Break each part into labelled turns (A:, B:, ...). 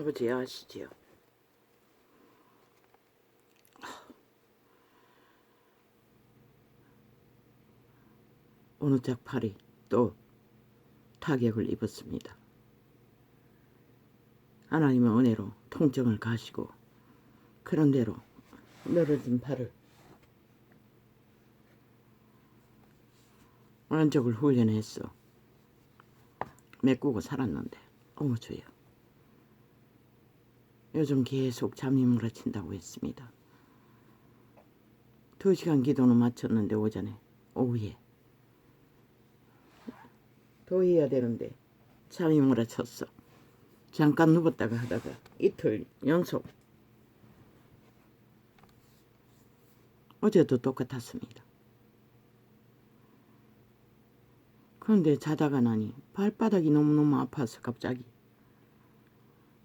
A: 아버지 아시지요? 어느 짝팔이 또 타격을 입었습니다. 하나님의 은혜로 통증을 가시고 그런 대로 늘어진 팔을 왼쪽을 훈련했어. 메꾸고 살았는데 어머 주여, 요즘 계속 잠이 몰아친다고 했습니다. 2시간 기도는 마쳤는데 오후에 더 해야 되는데 잠이 몰아쳤어. 잠깐 누웠다가 하다가 이틀 연속. 어제도 똑같았습니다. 그런데 자다가 나니 발바닥이 너무너무 아파서 갑자기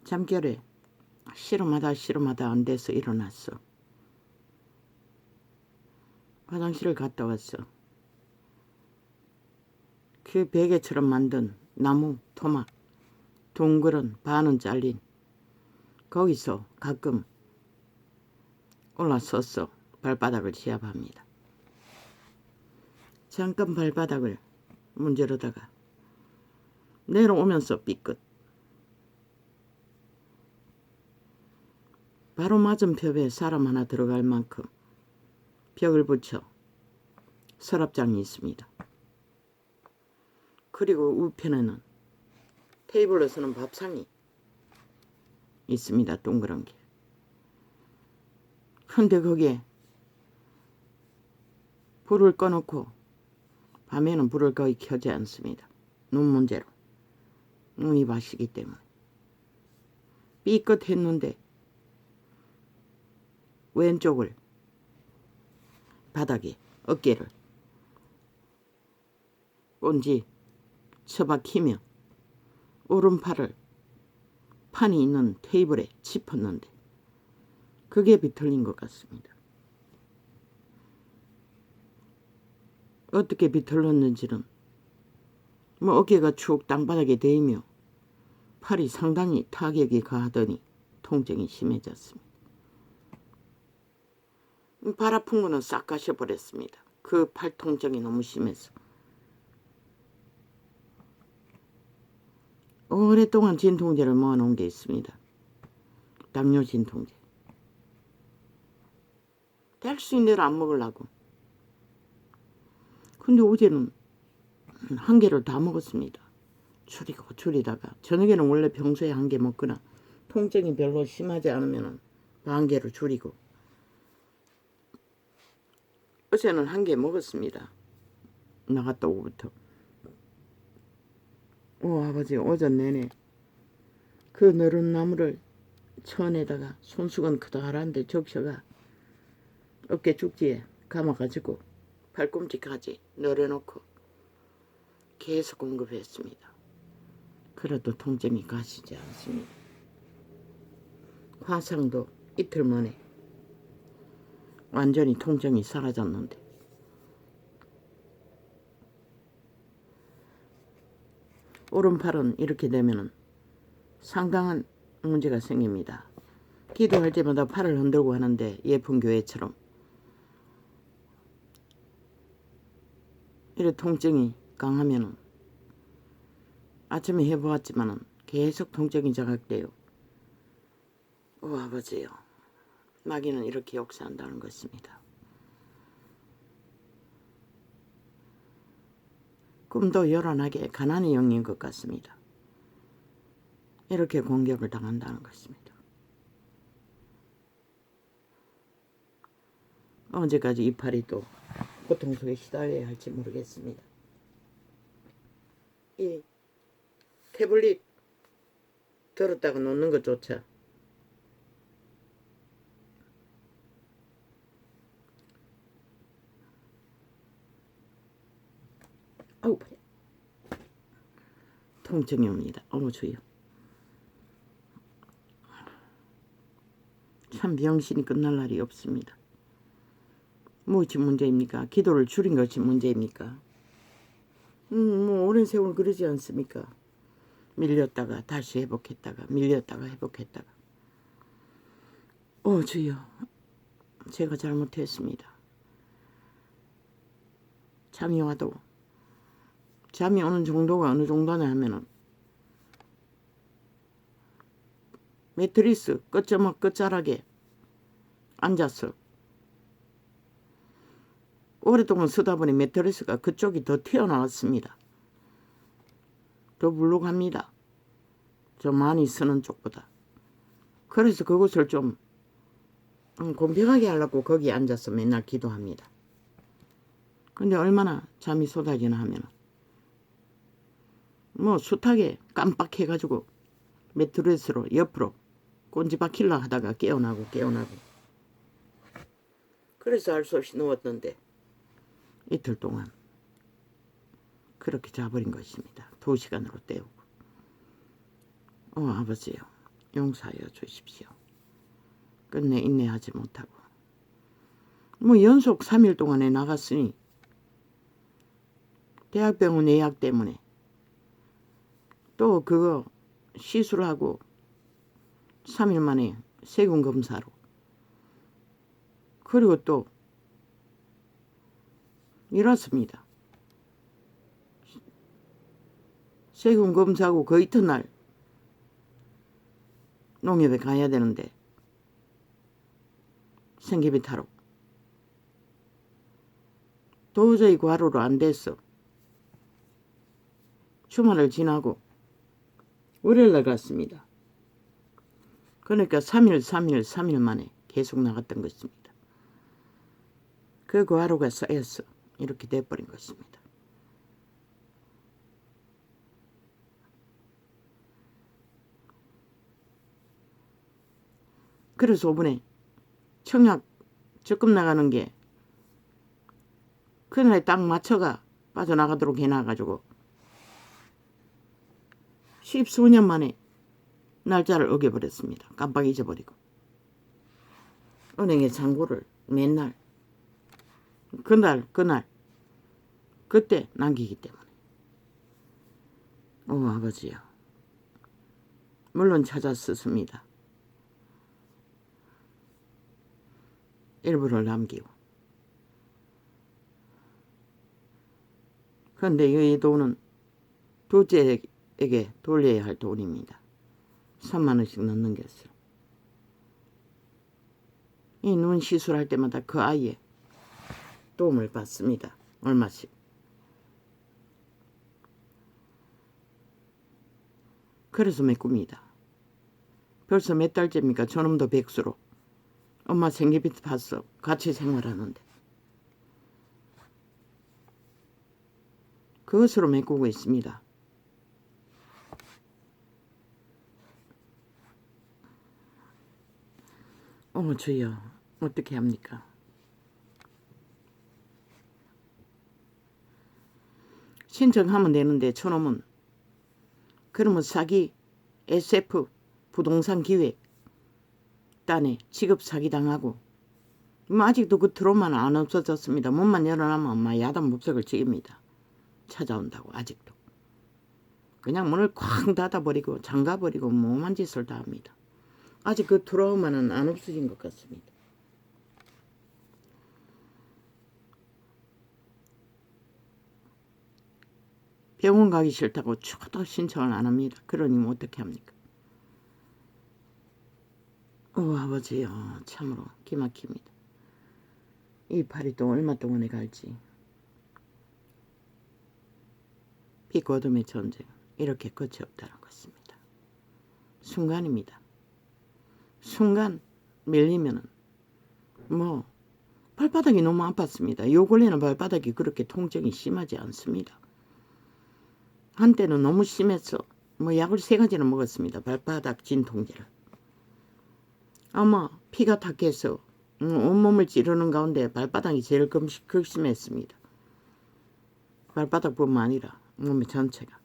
A: 잠결에 씨름하다 안 돼서 일어났어. 화장실을 갔다 왔어. 그 베개처럼 만든 나무 토막 둥그런 반은 잘린 거기서 가끔 올라섰어. 발바닥을 시합합니다. 잠깐 발바닥을 문지르다가 내려오면서 삐끗. 바로 맞은편에 사람 하나 들어갈 만큼 벽을 붙여 서랍장이 있습니다. 그리고 우편에는 테이블에 서는 밥상이 있습니다. 동그란 게. 근데 거기에 불을 꺼놓고 밤에는 불을 거의 켜지 않습니다. 눈 문제로. 눈이 마시기 때문에. 삐끗했는데 왼쪽을 바닥에 어깨를 꼰지 처박히며 오른팔을 판이 있는 테이블에 짚었는데 그게 비틀린 것 같습니다. 어떻게 비틀렸는지는 어깨가 축 땅바닥에 대이며 팔이 상당히 타격이 가하더니 통증이 심해졌습니다. 발 아픈 거는 싹 가셔버렸습니다. 그 팔 통증이 너무 심해서. 오랫동안 진통제를 모아놓은 게 있습니다. 당뇨 진통제. 될 수 있는 대로 안 먹으려고. 근데 어제는 한 개를 다 먹었습니다. 줄이다가 저녁에는 원래 평소에 한 개 먹거나 통증이 별로 심하지 않으면 반 개를 줄이고 어제는 한 개 먹었습니다. 나갔다 오고부터. 아버지 오전 내내 그 너른 나무를 천에다가 손수건 크다란데 적셔가 어깨 죽지에 감아가지고 팔꿈치까지 널어놓고 계속 공급했습니다. 그래도 통증이 가시지 않습니다. 화상도 이틀 만에 완전히 통증이 사라졌는데 오른팔은 이렇게 되면은 상당한 문제가 생깁니다. 기도할 때마다 팔을 흔들고 하는데 예쁜 교회처럼 이래 통증이 강하면은 아침에 해보았지만은 계속 통증이 자각돼요. 아버지요, 마귀는 이렇게 역사한다는 것입니다. 꿈도 요란하게 가난의 영인 것 같습니다. 이렇게 공격을 당한다는 것입니다. 언제까지 이 팔이 또 고통 속에 시달려야 할지 모르겠습니다. 이 태블릿 들었다가 놓는 것조차 아우 팔 통증이 옵니다. 어머 주여. 참 병신이 끝날 날이 없습니다. 무엇이 문제입니까? 기도를 줄인 것이 문제입니까? 오랜 세월 그러지 않습니까? 밀렸다가 다시 회복했다가 밀렸다가 회복했다가 주여 제가 잘못했습니다. 잠이 와도 잠이 오는 정도가 어느 정도냐 하면은 매트리스 끝자락에 앉아서 오랫동안 쓰다 보니 매트리스가 그쪽이 더 튀어나왔습니다. 더 물룩합니다. 저 많이 쓰는 쪽보다. 그래서 그것을 좀 공평하게 하려고 거기 앉아서 맨날 기도합니다. 근데 얼마나 잠이 쏟아지나 하면 뭐 숱하게 깜빡해가지고 매트리스로 옆으로 꼰지박힐라 하다가 깨어나고 그래서 할 수 없이 누웠던데 이틀 동안 그렇게 자버린 것입니다. 2시간으로 때우고. 아버지요 용서하여 주십시오. 끝내 인내하지 못하고 뭐 연속 3일 동안에 나갔으니 대학병원 예약 때문에 또 그거 시술하고 3일 만에 세균 검사로 그리고 또 일었습니다. 세균 검사하고 그 이튿날 농협에 가야 되는데 생기비 타러 도저히 과로로 안 됐어. 주말을 지나고 월요일날 갔습니다. 그러니까 3일 만에 계속 나갔던 것입니다. 그 과로가 쌓여서 이렇게 돼버린 것입니다. 그래서 이번에 청약 적금 나가는 게 그날에 딱 맞춰가 빠져나가도록 해놔가지고 10수년 만에 날짜를 어겨버렸습니다. 깜빡 잊어버리고 은행에 잔고를 맨날 그날 그때 남기기 때문에 아버지요 물론 찾아 쓰습니다. 일부를 남기고 그런데 이 돈은 둘째에게 돌려야 할 돈입니다. 3만원씩 넣는 것을 이 눈 시술할 때마다 그 아이의 도움을 받습니다. 얼마씩. 그래서 메꿉니다. 벌써 몇 달째입니까? 저놈도 백수로 엄마 생계비 받서 같이 생활하는데 그것으로 메꾸고 있습니다. 주여 어떻게 합니까? 신청하면 되는데 저놈은 그러면 사기 SF 부동산 기획 딴에 취급 사기당하고 아직도 그 트로마는 안 없어졌습니다. 문만 열어놓으면 엄마 야단 몹석을 찍입니다. 찾아온다고 아직도. 그냥 문을 쾅 닫아버리고 잠가버리고 뭐만 짓을 다 합니다. 아직 그 트라우마는 안 없어진 것 같습니다. 병원 가기 싫다고 죽어도 신청을 안 합니다. 그러니 뭐 어떻게 합니까? 아버지요 참으로 기막힙니다. 이 팔이 또 얼마 동안에 갈지. 빛과 어둠의 전쟁 이렇게 끝이 없다는 것입니다. 순간입니다. 순간 밀리면은 뭐 발바닥이 너무 아팠습니다. 요 근래는 발바닥이 그렇게 통증이 심하지 않습니다. 한때는 너무 심해서 뭐 약을 3가지나 먹었습니다. 발바닥 진통제를. 아마 피가 탁해서 온몸을 찌르는 가운데 발바닥이 제일 극심했습니다. 발바닥뿐만 아니라 몸의 전체가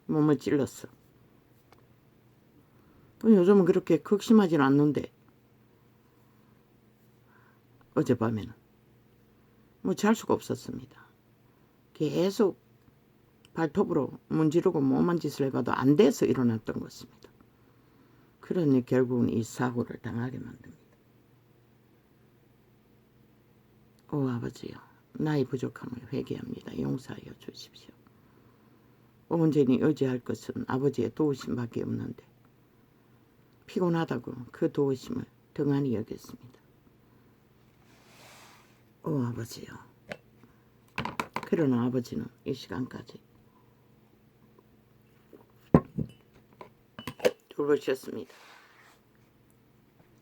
A: 몸을 찔렀어. 요즘은 그렇게 극심하지는 않는데 어젯밤에는 뭐 잘 수가 없었습니다. 계속 발톱으로 문지르고 몸만 짓을 해가도 안 돼서 일어났던 것입니다. 그러니 결국은 이 사고를 당하게 만듭니다. 오 아버지요, 나의 부족함을 회개합니다. 용서하여 주십시오. 온전히 의지할 것은 아버지의 도우심밖에 없는데 피곤하다고 그 도우심을 등한히 여겼습니다. 오 아버지요. 그러나 아버지는 이 시간까지 돌보셨습니다.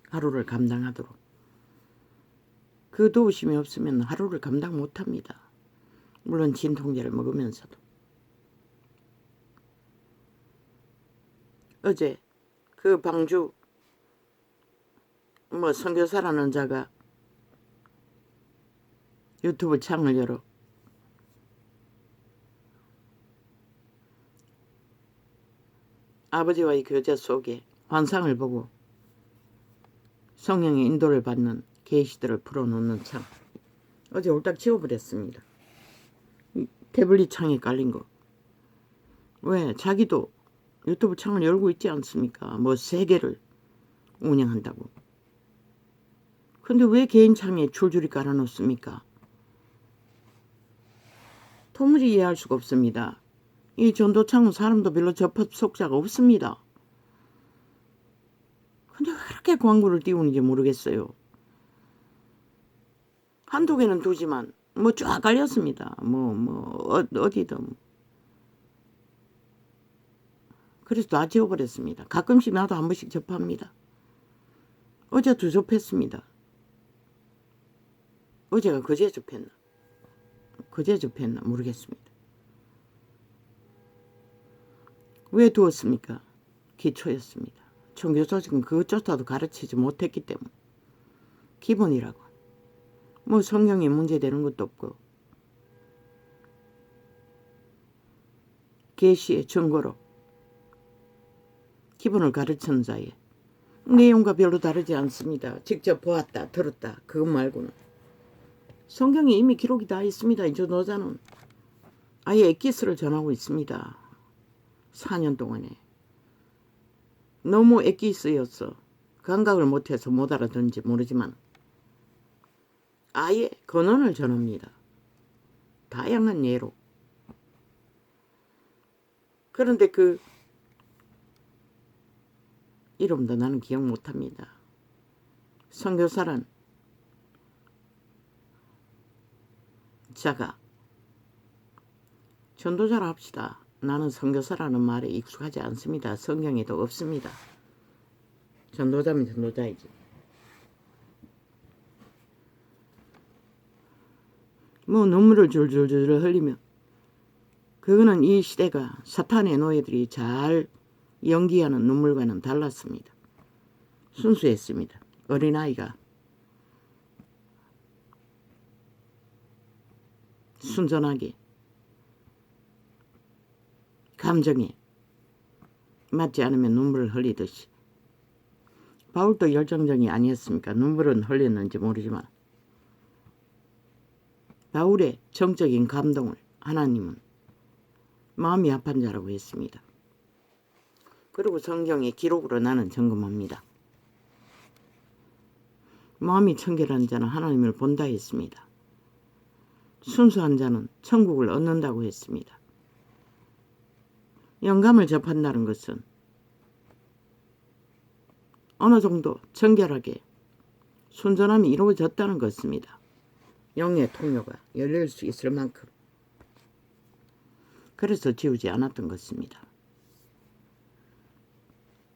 A: 하루를 감당하도록. 그 도우심이 없으면 하루를 감당 못합니다. 물론 진통제를 먹으면서도. 어제 그 방주 선교사라는 자가 유튜브 창을 열어 아버지와의 교제 속에 환상을 보고 성령의 인도를 받는 계시들을 풀어놓는 창. 어제 홀딱 지워버렸습니다. 태블릿 창에 깔린 거. 왜? 자기도 유튜브 창을 열고 있지 않습니까? 세 개를 운영한다고. 근데 왜 개인 창에 줄줄이 깔아놓습니까? 도무지 이해할 수가 없습니다. 이 전도창은 사람도 별로 접속자가 없습니다. 근데 왜 그렇게 광고를 띄우는지 모르겠어요. 한두 개는 두지만 쫙 깔렸습니다. 어디든. 그래서 다 지워버렸습니다. 가끔씩 나도 한 번씩 접합니다. 어제도 접했습니다. 어제가 그제 접했나? 그제 접했나? 모르겠습니다. 왜 두었습니까? 기초였습니다. 총교조직은 그것조차도 가르치지 못했기 때문에. 기본이라고. 성경에 문제되는 것도 없고 계시의 증거로 기본을 가르치는 자의 내용과 별로 다르지 않습니다. 직접 보았다 들었다 그것 말고는. 성경에 이미 기록이 다 있습니다. 이 전도자는 아예 엑기스를 전하고 있습니다. 4년 동안에. 너무 엑기스였어. 감각을 못해서 못 알아듣는지 모르지만 아예 근원을 전합니다. 다양한 예로. 그런데 그 이름도 나는 기억 못합니다. 선교사란 자가 전도자라 합시다. 나는 선교사라는 말에 익숙하지 않습니다. 성경에도 없습니다. 전도자면 전도자이지. 눈물을 줄줄줄 흘리며 그거는 이 시대가 사탄의 노예들이 잘 연기하는 눈물과는 달랐습니다. 순수했습니다. 어린아이가 순전하게 감정에 맞지 않으면 눈물을 흘리듯이. 바울도 열정적이 아니었습니까? 눈물은 흘렸는지 모르지만 바울의 정적인 감동을 하나님은 마음이 아픈 자라고 했습니다. 그리고 성경의 기록으로 나는 점검합니다. 마음이 청결한 자는 하나님을 본다 했습니다. 순수한 자는 천국을 얻는다고 했습니다. 영감을 접한다는 것은 어느 정도 청결하게 순전함이 이루어졌다는 것입니다. 영의 통로가 열릴 수 있을 만큼. 그래서 지우지 않았던 것입니다.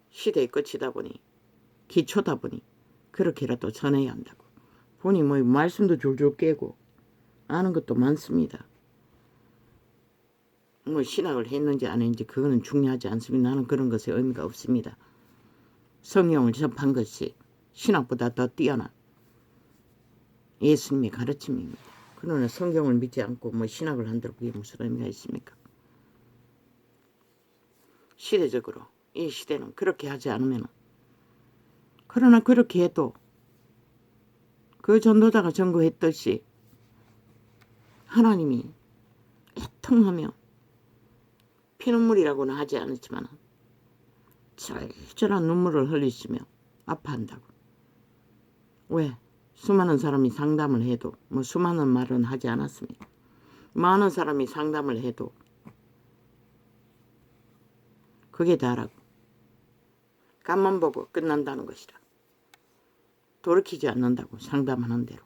A: 시대의 끝이다 보니 기초다 보니 그렇게라도 전해야 한다고. 보니 말씀도 줄줄 깨고 아는 것도 많습니다. 신학을 했는지 안 했는지 그거는 중요하지 않습니다. 나는 그런 것에 의미가 없습니다. 성경을 접한 것이 신학보다 더 뛰어난 예수님의 가르침입니다. 그러나 성경을 믿지 않고 신학을 한다고 그게 무슨 의미가 있습니까? 시대적으로 이 시대는 그렇게 하지 않으면, 그러나 그렇게 해도 그 전도자가 전거했듯이 하나님이 애통하며 피눈물이라고는 하지 않았지만 절절한 눈물을 흘리시며 아파한다고. 왜? 수많은 사람이 상담을 해도 수많은 말은 하지 않았습니다. 많은 사람이 상담을 해도 그게 다라고. 간만 보고 끝난다는 것이라. 돌이키지 않는다고 상담하는 대로.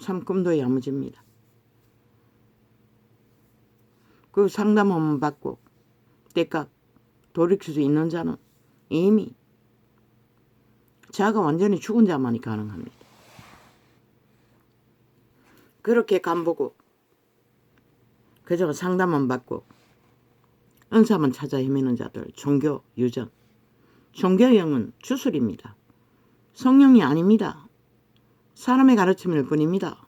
A: 참 꿈도 야무집니다. 그 상담만 받고 때값 돌이킬 수 있는 자는 이미 자가 완전히 죽은 자만이 가능합니다. 그렇게 간보고 그저 상담만 받고 은사만 찾아 헤매는 자들 종교 유전. 종교형은 주술입니다. 성령이 아닙니다. 사람의 가르침일 뿐입니다.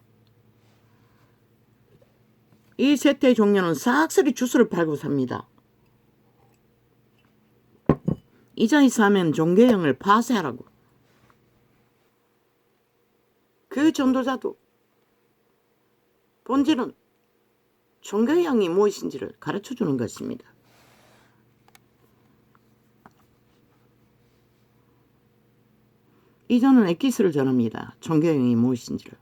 A: 이 세태의 종교는 싹쓸이 주술을 팔고 삽니다. 이 자리에서 하면 종교형을 파쇄하라고. 그 전도자도 본질은 종교형이 무엇인지를 가르쳐주는 것입니다. 이전은 엑기스를 전합니다. 종교형이 무엇인지를.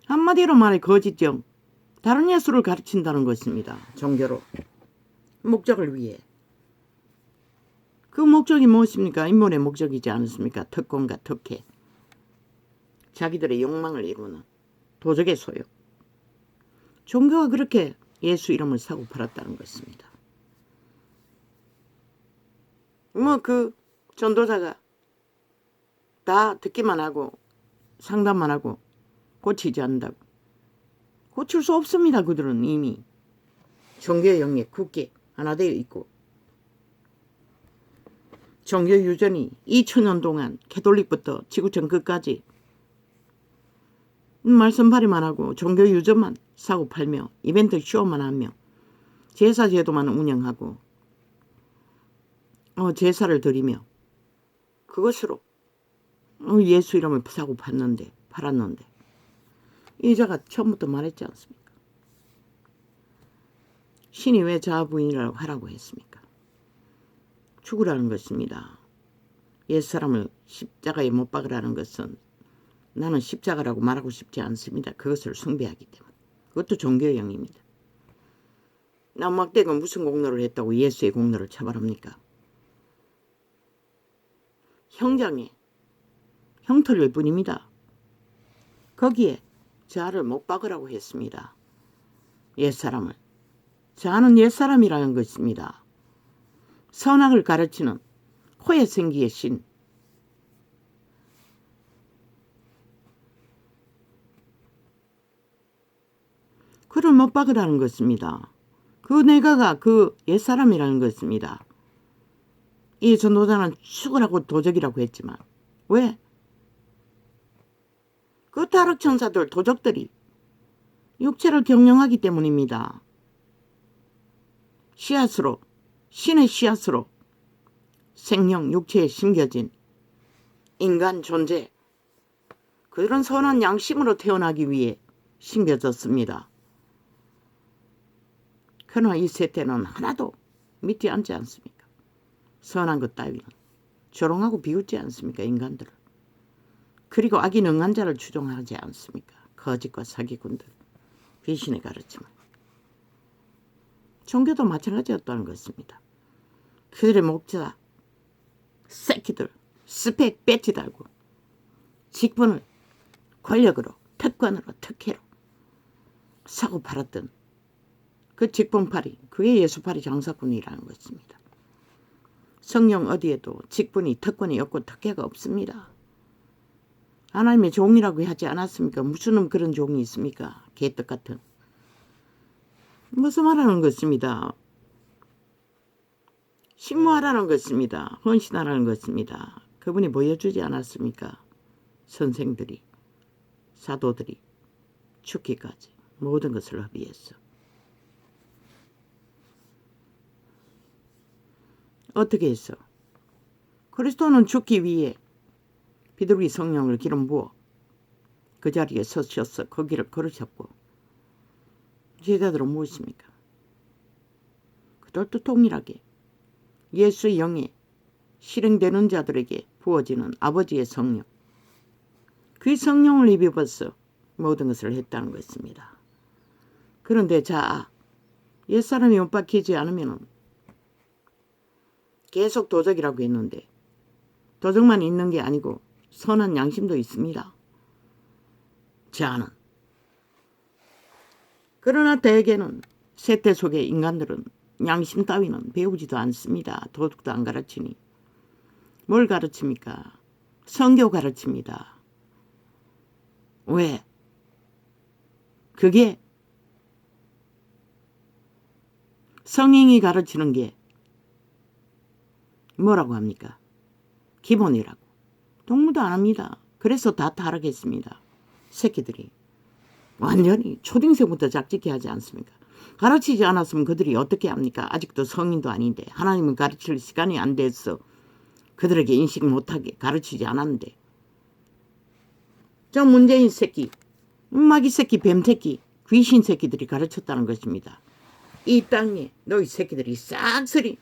A: 한마디로 말해 거짓형, 다른 예수를 가르친다는 것입니다. 종교로. 목적을 위해. 그 목적이 무엇입니까? 인본의 목적이지 않습니까? 특권과 특혜. 자기들의 욕망을 이루는 도적의 소욕. 종교가 그렇게 예수 이름을 사고 팔았다는 것입니다. 그 전도자가 다 듣기만 하고 상담만 하고 고치지 않는다고. 고칠 수 없습니다. 그들은 이미 종교의 영에 굳게 하나 되어 있고 종교 유전이 2000년 동안 캐톨릭부터 지구촌 끝까지 말씀발이만 하고 종교 유전만 사고 팔며 이벤트 쇼만 하며 제사 제도만 운영하고 제사를 드리며 그것으로 예수 이름을 사고 팔았는데 이자가 처음부터 말했지 않습니까? 신이 왜 자아부인이라고 하라고 했습니까? 죽으라는 것입니다. 옛사람을 십자가에 못 박으라는 것은 나는 십자가라고 말하고 싶지 않습니다. 그것을 숭배하기 때문에. 그것도 종교형입니다. 남막대가 무슨 공로를 했다고 예수의 공로를 처벌합니까? 형장의 형틀일 뿐입니다. 거기에 자아를 못 박으라고 했습니다. 옛사람을. 자아는 옛사람이라는 것입니다. 선악을 가르치는 호의 생기의 신. 그를 못 박으라는 것입니다. 그 내가가 그 옛사람이라는 것입니다. 이 전도자는 죽으라고 도적이라고 했지만 왜? 그 타락천사들 도적들이 육체를 경영하기 때문입니다. 씨앗으로 신의 씨앗으로 생명 육체에 심겨진 인간 존재 그들은 선한 양심으로 태어나기 위해 심겨졌습니다. 그러나 이 세태는 하나도 믿지 않지 않습니까? 선한 것 따위는 조롱하고 비웃지 않습니까? 인간들을. 그리고 악이 능한 자를 추종하지 않습니까? 거짓과 사기꾼들, 귀신의 가르침을. 종교도 마찬가지였다는 것입니다. 그들의 목자, 새끼들, 스펙 배지 달고 직분을 권력으로, 특권으로, 특혜로 사고 팔았던 그 직분팔이, 그게 예수팔이 장사꾼이라는 것입니다. 성령 어디에도 직분이, 특권이 없고 특혜가 없습니다. 하나님의 종이라고 하지 않았습니까? 무슨 놈 그런 종이 있습니까? 개떡 같은. 무슨 말하는 것입니다. 신무하라는 것입니다. 헌신하라는 것입니다. 그분이 보여주지 않았습니까? 선생들이, 사도들이 죽기까지 모든 것을 합의했어. 어떻게 했어? 그리스도는 죽기 위해 비둘기 성령을 기름 부어 그 자리에 서셔서 거기를 걸으셨고 제자들은 무엇입니까? 그들도 동일하게 예수의 영에 실행되는 자들에게 부어지는 아버지의 성령, 그 성령을 입어서 모든 것을 했다는 것입니다. 그런데 자, 옛사람이 못 박히지 않으면 계속 도적이라고 했는데 도적만 있는 게 아니고 선한 양심도 있습니다. 자는. 그러나 대개는 세태 속의 인간들은 양심 따위는 배우지도 않습니다. 도둑도 안 가르치니. 뭘 가르칩니까? 성교 가르칩니다. 왜? 그게 성인이 가르치는 게 뭐라고 합니까? 기본이라고. 동무도 안 합니다. 그래서 다 타락했습니다. 새끼들이. 완전히 초딩생부터 작짓게 하지 않습니까? 가르치지 않았으면 그들이 어떻게 합니까? 아직도 성인도 아닌데 하나님은 가르칠 시간이 안 돼서 그들에게 인식 못하게 가르치지 않았는데 저 문재인 새끼, 마귀 새끼, 뱀 새끼, 귀신 새끼들이 가르쳤다는 것입니다. 이 땅에 너희 새끼들이 싹쓸이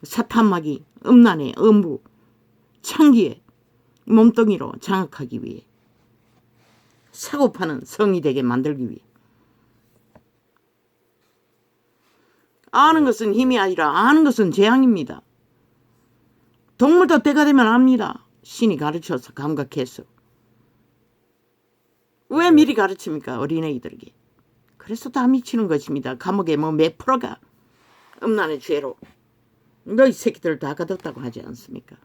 A: 사탄마귀, 음란의 음부, 창기의 몸뚱이로 장악하기 위해 사고파는 성이 되게 만들기 위해 아는 것은 힘이 아니라 아는 것은 재앙입니다. 동물도 때가 되면 압니다. 신이 가르쳐서 감각해서. 왜 미리 가르칩니까? 어린애들에게. 그래서 다 미치는 것입니다. 감옥에 뭐 몇 프로가 음란의 죄로 너희 새끼들 다 가뒀다고 하지 않습니까?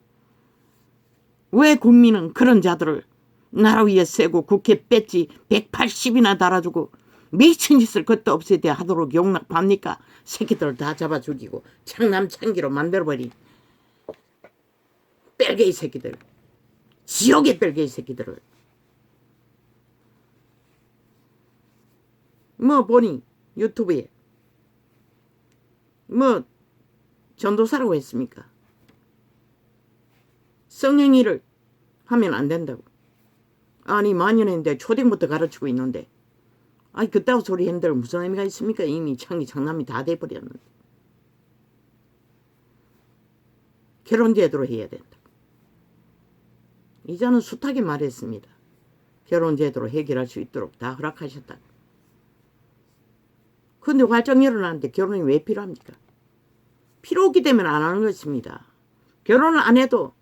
A: 왜 국민은 그런 자들을 나라 위에 세고 국회 배지 180이나 달아주고 미친 짓을 그것도 없애야 하도록 용납합니까? 새끼들 다 잡아 죽이고 창남창기로 만들어버린 뺄개이 새끼들, 지옥의 뺄개이 새끼들을 뭐 보니 유튜브에 뭐 전도사라고 했습니까? 성령일을 하면 안 된다고. 아니 만연했는데 초딩부터 가르치고 있는데 아니 그따구 소리 했는데 무슨 의미가 있습니까? 이미 창이 장남이 다 돼버렸는데. 결혼 제도로 해야 된다. 이자는 숱하게 말했습니다. 결혼 제도로 해결할 수 있도록 다 허락하셨다. 그런데 활짝 일어나는데 결혼이 왜 필요합니까? 필요 없기 때문에 안 하는 것입니다. 결혼을 안 해도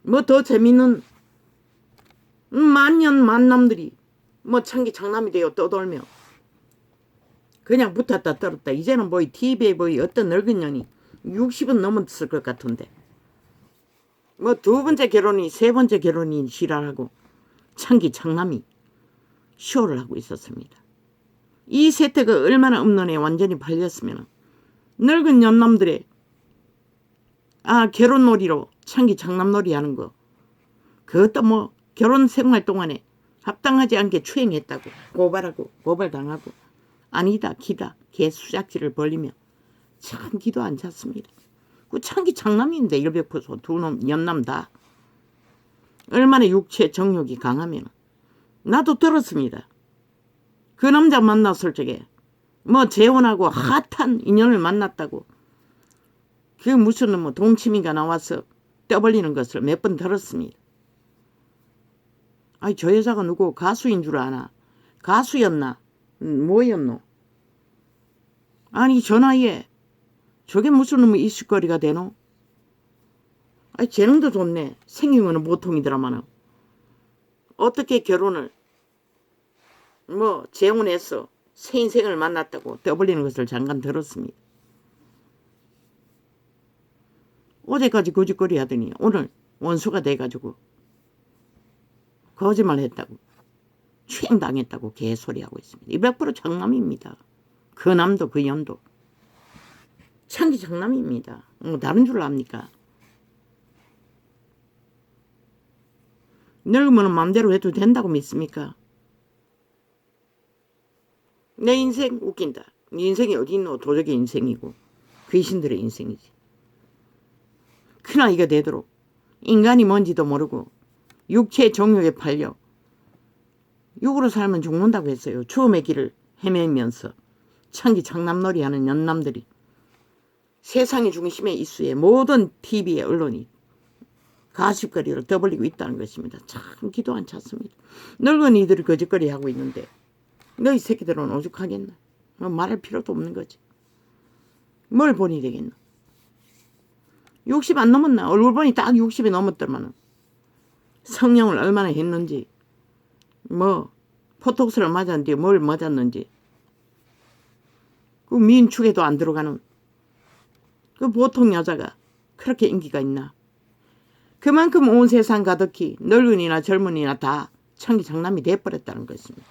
A: 뭐 더 재밌는 만년 만남들이 뭐 창기 장남이 되어 떠돌며 그냥 붙었다 떨었다. 이제는 뭐 TV에 뭐 어떤 늙은 년이 60은 넘었을 것 같은데 뭐 두 번째 결혼이 세 번째 결혼이 지랄하고 창기 장남이 쇼를 하고 있었습니다. 이 세태가 얼마나 음란에 완전히 팔렸으면 늙은 연남들의 결혼놀이로 창기 장남놀이 하는 거 그것도 뭐 결혼 생활 동안에 합당하지 않게 추행했다고 고발하고 고발당하고 아니다 기다 개수작질을 벌리며 참 기도 안 찼습니다. 그 창기 장남인데 100% 두 놈 연남 다 얼마나 육체 정욕이 강하면 나도 들었습니다. 그 남자 만났을 적에 뭐 재혼하고 핫한 인연을 만났다고 그 무슨 뭐 동치미가 나와서 떠벌리는 것을 몇 번 들었습니다. 아니 저 여자가 누구 가수인 줄 아나? 가수였나? 뭐였노? 아니 저 나이에 저게 무슨 놈의 이슈거리가 되노? 아니 재능도 좋네. 생긴 거는 보통이더라마는. 어떻게 결혼을 뭐 재혼해서 새 인생을 만났다고 떠벌리는 것을 잠깐 들었습니다. 어제까지 거짓거리 하더니 오늘 원수가 돼가지고 거짓말 했다고 추행당했다고 개소리하고 있습니다. 200% 장남입니다. 그 남도 그 연도 창기 장남입니다. 뭐 다른 줄 압니까? 늙으면 마음대로 해도 된다고 믿습니까? 내 인생 웃긴다. 네 인생이 어디 있노? 도적의 인생이고 귀신들의 인생이지. 큰아이가 되도록 인간이 뭔지도 모르고 육체의 정욕에 팔려 육으로 살면 죽는다고 했어요. 추움의 길을 헤매면서 창기 장남놀이 하는 연남들이 세상의 중심에 이수에 모든 TV의 언론이 가십거리를 떠벌리고 있다는 것입니다. 참 기도 안 찼습니다. 늙은이들이 거짓거리 하고 있는데 너희 새끼들은 오죽하겠나. 뭐 말할 필요도 없는 거지. 뭘 보니 되겠나. 60 안 넘었나. 얼굴 보니 딱 60이 넘었더만은 성령을 얼마나 했는지 뭐 포톡스를 맞았는지 뭘 맞았는지 그 민축에도 안 들어가는 그 보통 여자가 그렇게 인기가 있나. 그만큼 온 세상 가득히 늙은이나 젊은이나 다 창기 장남이 돼버렸다는 것입니다.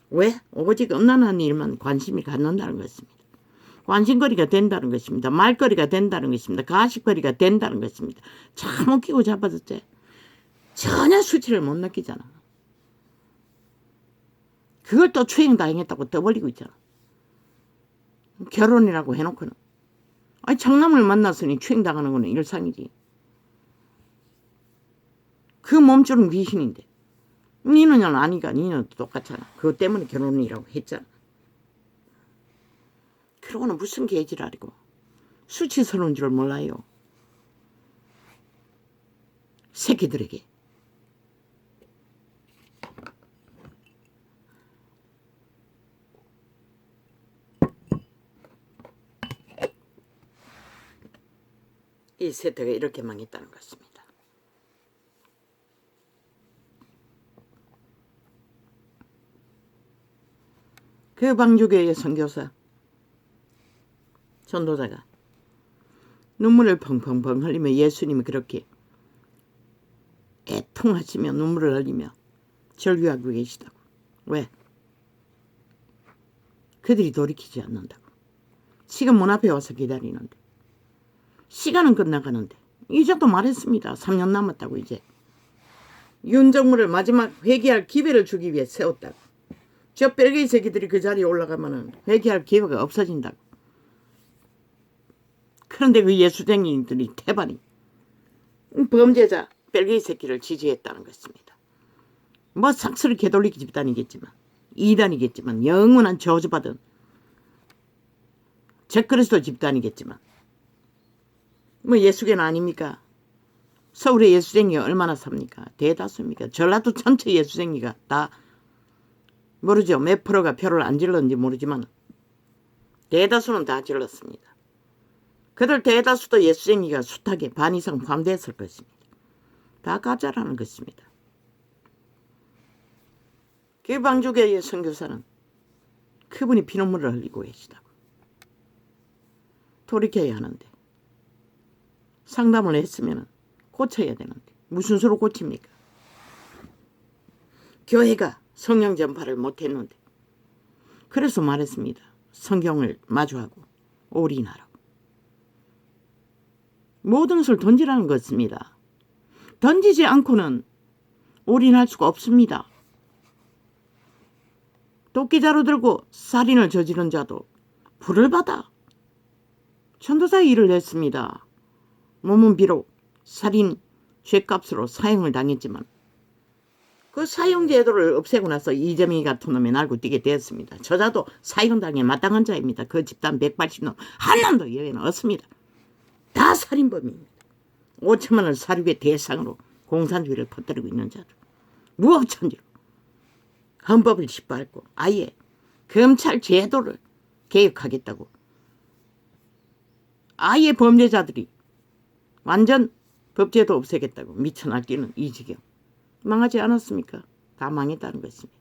A: 왜? 오직 음란한 일만 관심이 갖는다는 것입니다. 관심거리가 된다는 것입니다. 말거리가 된다는 것입니다. 가십거리가 된다는 것입니다. 참 웃기고 자빠졌지. 전혀 수치를 못 느끼잖아. 그걸 또 추행당했다고 떠벌리고 있잖아. 결혼이라고 해놓고는. 아니 장남을 만났으니 추행당하는 거는 일상이지. 그 몸주는 귀신인데 니는 아니가 니는 똑같잖아. 그것 때문에 결혼이라고 했잖아. 그러고는 무슨 개지랄이고 수치스러운 줄 몰라요. 새끼들에게. 이 세태가 이렇게 망했다는 것입니다. 그 방주교의 선교사 전도자가 눈물을 펑펑펑 흘리며 예수님이 그렇게 애통하시며 눈물을 흘리며 절규하고 계시다고. 왜? 그들이 돌이키지 않는다고. 지금 문 앞에 와서 기다리는데 시간은 끝나가는데 이제도 말했습니다. 3년 남았다고. 이제 윤정무를 마지막 회개할 기회를 주기 위해 세웠다고. 저 뺄개이 새끼들이 그 자리에 올라가면 회개할 기회가 없어진다고. 그런데 그 예수쟁이들이 태반이 범죄자 뺄개이 새끼를 지지했다는 것입니다. 뭐 삭스를 개돌리기 집단이겠지만 이단이겠지만 영원한 저주받은 적그리스도 집단이겠지만 뭐 예수계는 아닙니까? 서울의 예수쟁이가 얼마나 삽니까? 대다수입니까? 전라도 전체 예수쟁이가 다 모르죠. 몇 프로가 표를 안 질렀는지 모르지만 대다수는 다 질렀습니다. 그들 대다수도 예수쟁이가 숱하게 반 이상 포함됐을 것입니다. 다 가짜라는 것입니다. 그 방주교의 선교사는 그분이 피눈물을 흘리고 계시다고. 돌이켜야 하는데 상담을 했으면 고쳐야 되는데 무슨 수로 고칩니까? 교회가 성령 전파를 못했는데 그래서 말했습니다. 성경을 마주하고 올인하라고. 모든 것을 던지라는 것입니다. 던지지 않고는 올인할 수가 없습니다. 도끼자루 들고 살인을 저지른 자도 불을 받아 전도사의 일을 했습니다. 몸은 비록 살인 죄값으로 사형을 당했지만 그 사형제도를 없애고 나서 이재명이 같은 놈이 날고 뛰게 되었습니다. 저자도 사형당에 마땅한 자입니다. 그 집단 180놈 한 놈도 예외는 없습니다. 다 살인범입니다. 5천만 원 사륙의 대상으로 공산주의를 퍼뜨리고 있는 자들. 무법천지로 헌법을 짓밟고 아예 검찰 제도를 개혁하겠다고. 아예 범죄자들이 완전 법제도 없애겠다고 미쳐 날뛰는 이 지경. 망하지 않았습니까? 다 망했다는 것입니다.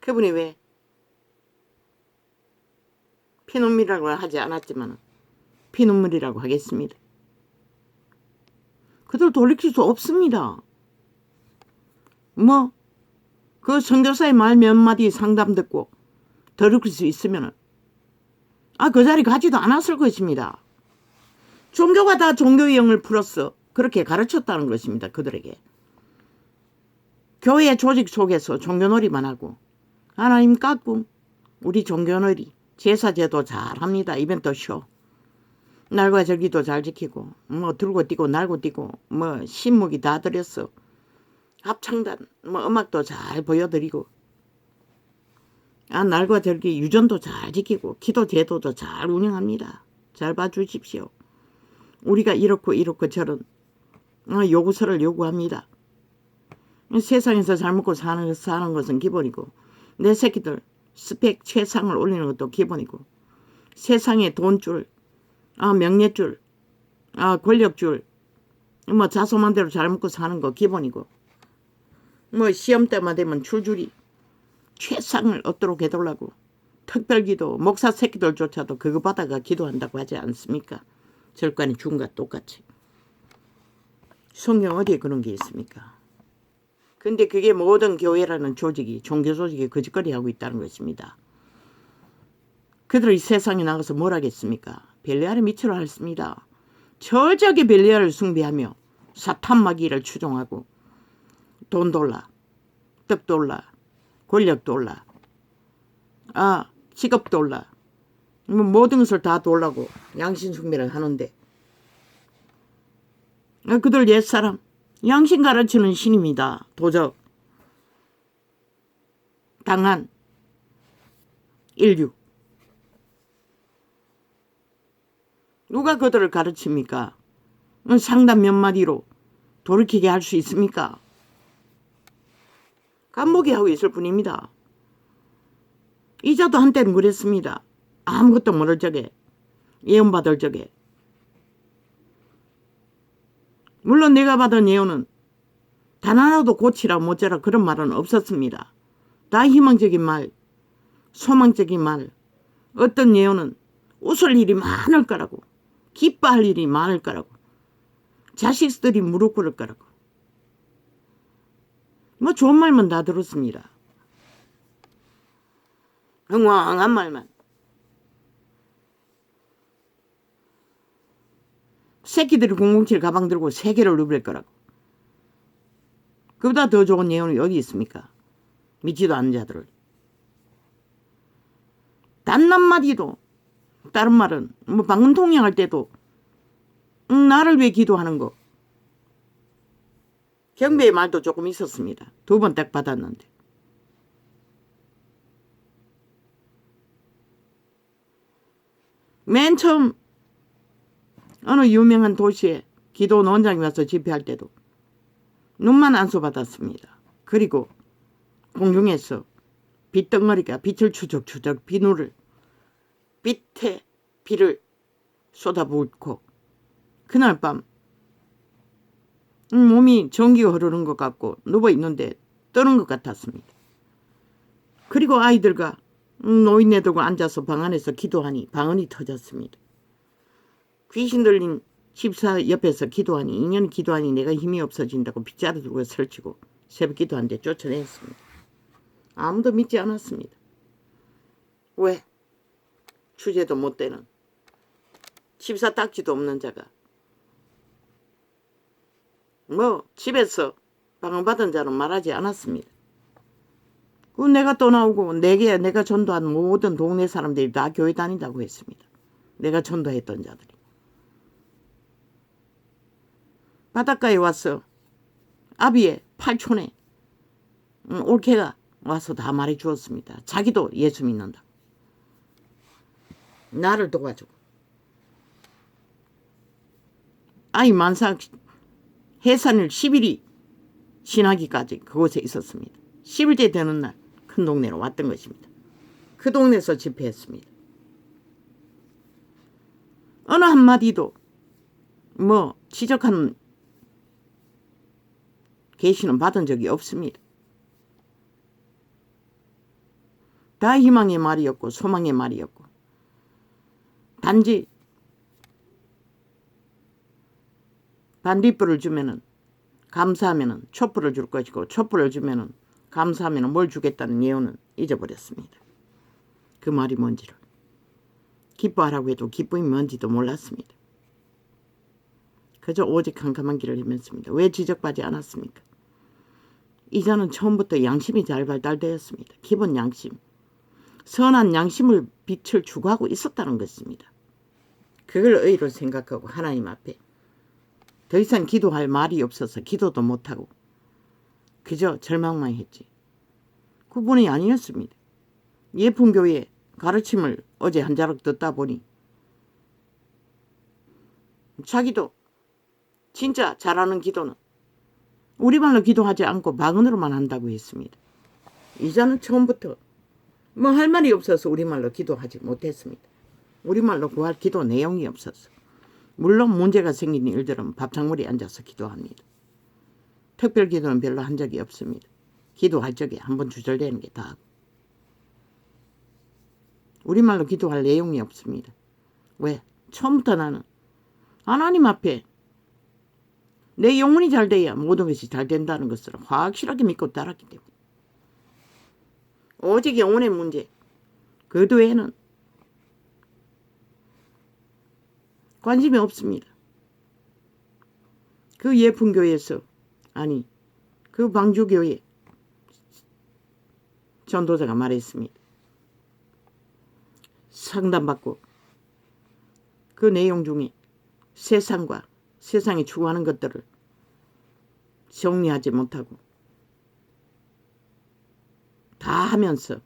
A: 그분이 왜 피눈물이라고 하지 않았지만 피눈물이라고 하겠습니다. 그들 돌이킬 수 없습니다. 뭐 그 선교사의 말 몇 마디 상담 듣고 돌이킬 수 있으면 그 자리 가지도 않았을 것입니다. 종교가 다 종교의 영을 풀었어. 그렇게 가르쳤다는 것입니다. 그들에게. 교회 조직 속에서 종교놀이만 하고 하나님 깎고 우리 종교놀이 제사제도 잘합니다. 이벤트 쇼. 날과 절기도 잘 지키고 뭐 들고 뛰고 날고 뛰고 뭐 신무기 다 들였어. 합창단 뭐 음악도 잘 보여드리고 날과 절기 유전도 잘 지키고 기도 제도도 잘 운영합니다. 잘 봐주십시오. 우리가 이렇고 저런 요구서를 요구합니다. 세상에서 잘 먹고 사는 것은 기본이고 내 새끼들 스펙 최상을 올리는 것도 기본이고 세상에 돈줄, 명예줄, 권력줄, 뭐 자소만 대로 잘 먹고 사는 거 기본이고 뭐 시험 때만 되면 줄줄이 최상을 얻도록 해달라고 특별기도 목사 새끼들조차도 그거 받아가 기도한다고 하지 않습니까? 절간이 죽은가 똑같이. 성경 어디에 그런 게 있습니까? 근데 그게 모든 교회라는 조직이 종교 조직이 거짓거리 하고 있다는 것입니다. 그들이 세상에 나가서 뭘 하겠습니까? 벨리알의 미치로 했습니다. 저적의 벨리알을 숭배하며 사탄 마귀를 추종하고 돈 돌라, 떡 돌라, 권력 돌라, 직업 돌라, 모든 것을 다 돌라고 양심 숭배를 하는데 그들 옛사람 양심 가르치는 신입니다. 도적 당한 인류 누가 그들을 가르칩니까? 상담 몇 마디로 돌이키게 할 수 있습니까? 간보게 하고 있을 뿐입니다. 이자도 한때는 그랬습니다. 아무것도 모를 적에 예언받을 적에 물론 내가 받은 예언은 단 하나도 고치라 못자라 그런 말은 없었습니다. 다 희망적인 말, 소망적인 말. 어떤 예언은 웃을 일이 많을 거라고, 기뻐할 일이 많을 거라고, 자식들이 무릎 꿇을 거라고. 뭐 좋은 말만 다 들었습니다. 흥황한 말만. 새끼들이 007 가방 들고 세계를 누빌 거라고. 그보다 더 좋은 예언이 어디 있습니까? 믿지도 않는 자들을. 단 한마디도 다른 말은 뭐 방문 통역할 때도 나를 위해 기도하는 거. 경배의 말도 조금 있었습니다. 2번 딱 받았는데. 맨 처음 어느 유명한 도시에 기도 원장이 와서 집회할 때도 눈만 안수받았습니다. 그리고 공중에서 빛덩어리가 빛을 추적추적 비누를 빛에 비를 쏟아붓고 그날 밤 몸이 전기가 흐르는 것 같고 누워있는데 떠는 것 같았습니다. 그리고 아이들과 노인네들과 앉아서 방 안에서 기도하니 방언이 터졌습니다. 귀신 들린 집사 옆에서 기도하니 2년 기도하니 내가 힘이 없어진다고 빗자루 들고 설치고 새벽 기도하는데 쫓아냈습니다. 아무도 믿지 않았습니다. 왜? 주제도 못 되는 집사 딱지도 없는 자가 뭐 집에서 방언받은 자는 말하지 않았습니다. 그 내가 또 나오고 내가 전도한 모든 동네 사람들이 다 교회 다닌다고 했습니다. 내가 전도했던 자들이. 바닷가에 와서 아비의 팔촌에 올케가 와서 다 말해주었습니다. 자기도 예수 믿는다. 나를 도와주고. 아이 만삭 해산일 10일이 지나기까지 그곳에 있었습니다. 10일째 되는 날 큰 동네로 왔던 것입니다. 그 동네에서 집회했습니다. 어느 한마디도 뭐 지적하는 계시는 받은 적이 없습니다. 다 희망의 말이었고 소망의 말이었고 단지 반딧불을 주면은 감사하면은 촛불을 줄 것이고 촛불을 주면은 감사하면은 뭘 주겠다는 예언은 잊어버렸습니다. 그 말이 뭔지를. 기뻐하라고 해도 기쁨이 뭔지도 몰랐습니다. 그저 오직 캄캄한 길을 헤맸습니다. 왜 지적받지 않았습니까? 이자는 처음부터 양심이 잘 발달되었습니다. 기본 양심. 선한 양심을 빛을 추구하고 있었다는 것입니다. 그걸 의로 생각하고 하나님 앞에 더 이상 기도할 말이 없어서 기도도 못하고 그저 절망만 했지. 그분이 아니었습니다. 예풍교회 가르침을 어제 한 자락 듣다 보니 자기도 진짜 잘하는 기도는 우리말로 기도하지 않고 방언으로만 한다고 했습니다. 이자는 처음부터 뭐 할 말이 없어서 우리말로 기도하지 못했습니다. 우리말로 구할 기도 내용이 없어서. 물론 문제가 생긴 일들은 밥상머리에 앉아서 기도합니다. 특별 기도는 별로 한 적이 없습니다. 기도할 적에 한번 주절되는 게 다하고. 우리말로 기도할 내용이 없습니다. 왜? 처음부터 나는 하나님 앞에 내 영혼이 잘 돼야 모든 것이 잘 된다는 것을 확실하게 믿고 따랐기 때문에. 오직 영혼의 문제, 그 외에는 관심이 없습니다. 그 예풍교회에서 아니 그 방주교회 전도자가 말했습니다. 상담받고 그 내용 중에 세상과 세상이 추구하는 것들을 정리하지 못하고 다 하면서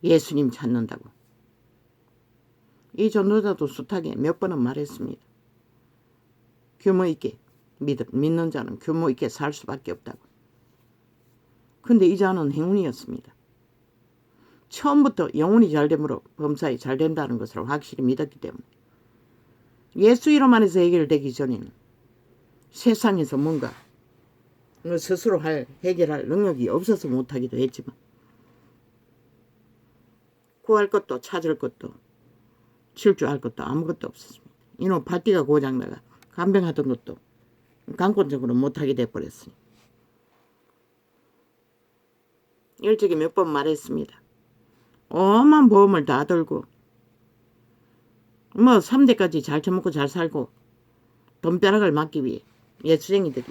A: 예수님 찾는다고. 이 전도자도 숱하게 몇 번은 말했습니다. 규모 있게 믿는 자는 규모 있게 살 수밖에 없다고. 근데 이 자는 행운이었습니다. 처음부터 영혼이 잘됨으로 범사에 잘 된다는 것을 확실히 믿었기 때문에 예수 이름 안에서 해결되기 전에는 세상에서 뭔가 스스로 해결할 능력이 없어서 못하기도 했지만 구할 것도 찾을 것도 질주할 것도 아무것도 없었습니다. 이놈 발뒤가 고장나가 간병하던 것도 강권적으로 못하게 돼버렸으니 일찍이 몇 번 말했습니다. 엄한 보험을 다 들고 뭐 3대까지 잘 처먹고 잘 살고 돈벼락을 맞기 위해 예수쟁이들이.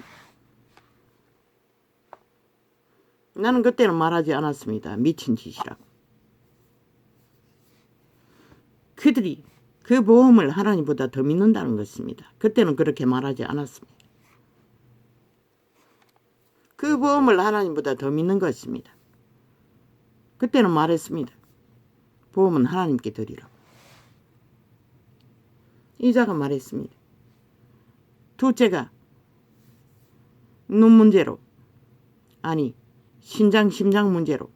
A: 나는 그때는 말하지 않았습니다. 미친 짓이라고. 그들이 그 보험을 하나님보다 더 믿는다는 것입니다. 그때는 그렇게 말하지 않았습니다. 그 보험을 하나님보다 더 믿는 것입니다. 그때는 말했습니다. 보험은 하나님께 드리라고. 이자가 말했습니다. 둘째가 눈 문제로 아니 심장 문제로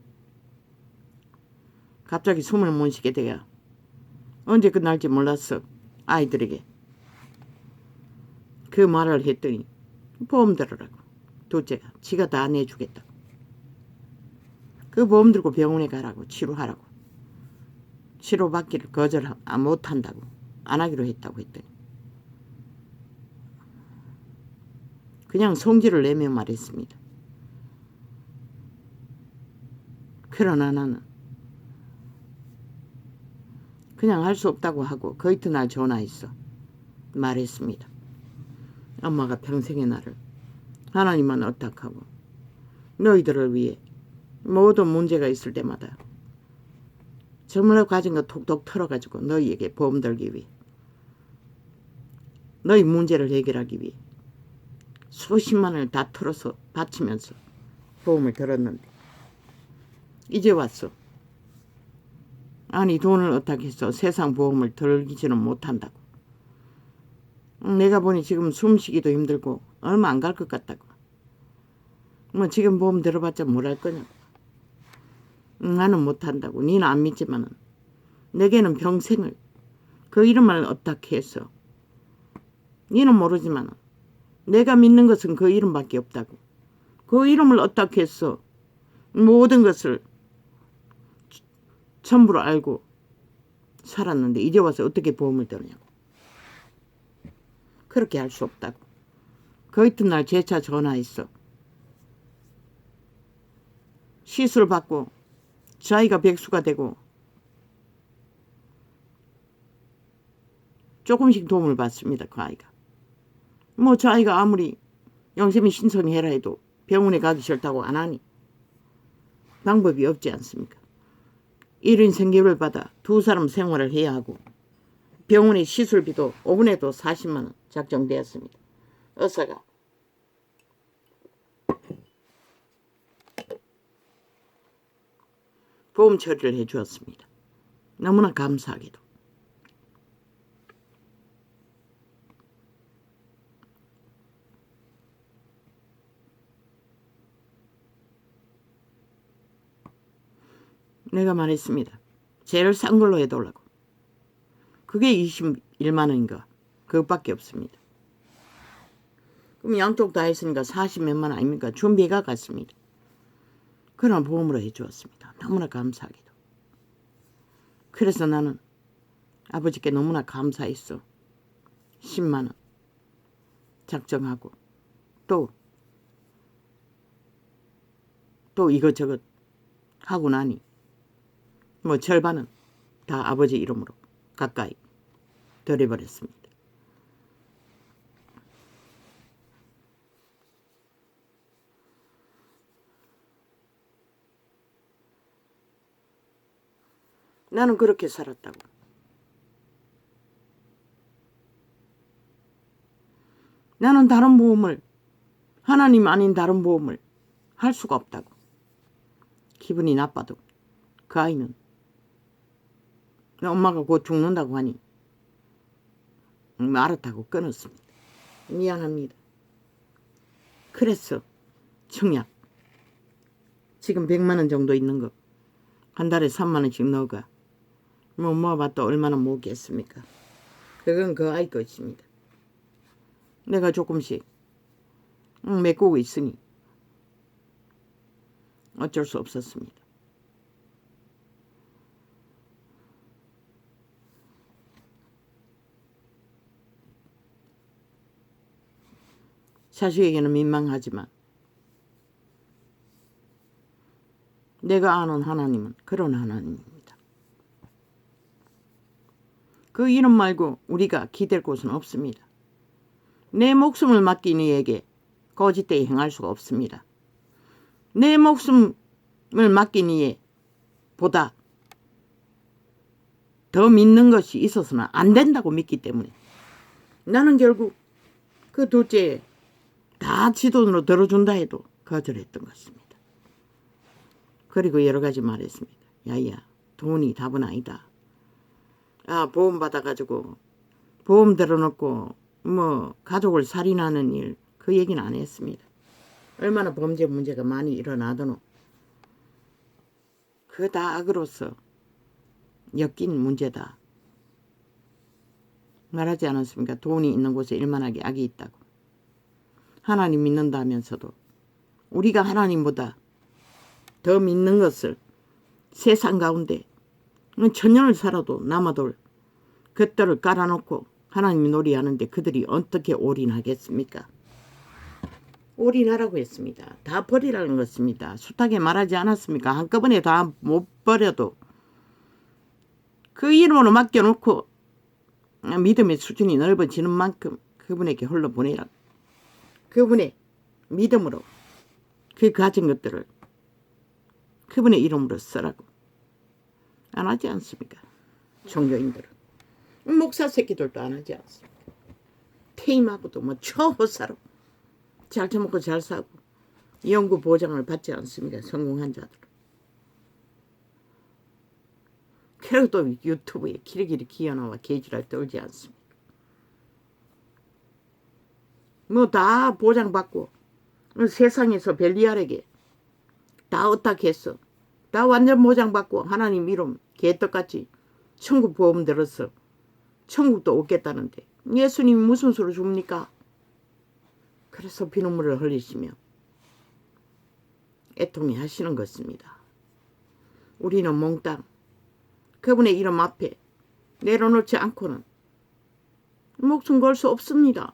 A: 갑자기 숨을 못 쉬게 돼야 언제 끝날지 몰랐어. 아이들에게 그 말을 했더니 보험 들으라고. 둘째가 지가 다 내주겠다고. 그 보험 들고 병원에 가라고. 치료하라고. 치료받기를 못한다고. 안 하기로 했다고 했더니 그냥 성질을 내며 말했습니다. 그러나 나는 그냥 할 수 없다고 하고 그 이튿날 전화했어. 말했습니다. 엄마가 평생의 나를 하나님만 의탁하고 너희들을 위해 모든 문제가 있을 때마다 정말로 가진 거 톡톡 털어가지고 너희에게 보험 들기 위해 너희 문제를 해결하기 위해 수십만을 다 털어서 바치면서 보험을 들었는데 이제 왔어. 아니 돈을 어떻게 해서 세상 보험을 들기지는 못한다고. 내가 보니 지금 숨쉬기도 힘들고 얼마 안 갈 것 같다고. 뭐 지금 보험 들어봤자 뭘 할 거냐고. 나는 못한다고. 니는 안 믿지만은 내게는 평생을 그 이름을 어떻게 해서 니는 모르지만은 내가 믿는 것은 그 이름밖에 없다고. 그 이름을 어떻게 해서 모든 것을 전부로 알고 살았는데 이제 와서 어떻게 보험을 들으냐고. 그렇게 할 수 없다고. 그 이튿날 재차 전화했어. 시술 받고 자기가 백수가 되고 조금씩 도움을 받습니다. 그 아이가. 뭐 저 아이가 아무리 영세미 신청해라 해도 병원에 가기 싫다고 안 하니 방법이 없지 않습니까? 1인 생계를 받아 두 사람 생활을 해야 하고 병원의 시술비도 5분에도 40만 원 작정되었습니다. 의사가 보험 처리를 해 주었습니다. 너무나 감사하게도. 내가 말했습니다. 제일 싼 걸로 해달라고. 그게 21만 원인가. 그것밖에 없습니다. 그럼 양쪽 다 했으니까 40몇만 원 아닙니까? 준비가 갔습니다. 그런 보험으로 해주었습니다. 너무나 감사하게도. 그래서 나는 아버지께 너무나 감사했어. 10만 원 작정하고 또 이것저것 하고 나니 뭐 절반은 다 아버지 이름으로 가까이 드려버렸습니다. 나는 그렇게 살았다고. 나는 다른 보험을, 하나님 아닌 다른 보험을 할 수가 없다고. 기분이 나빠도 그 아이는 엄마가 곧 죽는다고 하니 알았다고 끊었습니다. 미안합니다. 그래서 청약 지금 100만 원 정도 있는 거 한 달에 3만 원씩 넣어가. 뭐 모아봤자 얼마나 모으겠습니까? 그건 그 아이 것입니다. 내가 조금씩 메꾸고 있으니 어쩔 수 없었습니다. 자식에게는 민망하지만 내가 아는 하나님은 그런 하나님입니다. 그 이름 말고 우리가 기댈 곳은 없습니다. 내 목숨을 맡긴 이에게 거짓되이 행할 수가 없습니다. 내 목숨을 맡긴 이에 보다 더 믿는 것이 있어서는 안 된다고 믿기 때문에 나는 결국 그 둘째에 다 지돈으로 들어준다 해도 거절했던 것입니다. 그리고 여러 가지 말했습니다. 야야, 돈이 답은 아니다. 보험 받아가지고 보험 들어놓고 뭐 가족을 살인하는 일, 그 얘기는 안 했습니다. 얼마나 범죄 문제가 많이 일어나더노. 그거 다 악으로서 엮인 문제다. 말하지 않았습니까? 돈이 있는 곳에 일만하게 악이 있다고. 하나님 믿는다면서도 우리가 하나님보다 더 믿는 것을 세상 가운데 천년을 살아도 남아돌 것들을 깔아놓고 하나님이 놀이하는데 그들이 어떻게 올인하겠습니까? 올인하라고 했습니다. 다 버리라는 것입니다. 숱하게 말하지 않았습니까? 한꺼번에 다 못 버려도 그 이름으로 맡겨놓고 믿음의 수준이 넓어지는 만큼 그분에게 홀로 보내라. 그분의 믿음으로 그 가진 것들을 그분의 이름으로 쓰라고. 안 하지 않습니까? 종교인들은. 목사 새끼들도 안 하지 않습니까? 퇴임하고도 뭐 초호사로 잘 처먹고 잘 사고 연구 보장을 받지 않습니까? 성공한 자들은. 그리고 또 유튜브에 기리기리 기어나와 개지랄 떨지 않습니까? 뭐 다 보장받고 세상에서 벨리알에게 다 어떻겠어. 다 완전 보장받고 하나님 이름 개떡같이 천국 보험 들어서 천국도 오겠다는데 예수님이 무슨 수로 줍니까? 그래서 피눈물을 흘리시며 애통해 하시는 것입니다. 우리는 몽땅 그분의 이름 앞에 내려놓지 않고는 목숨 걸 수 없습니다.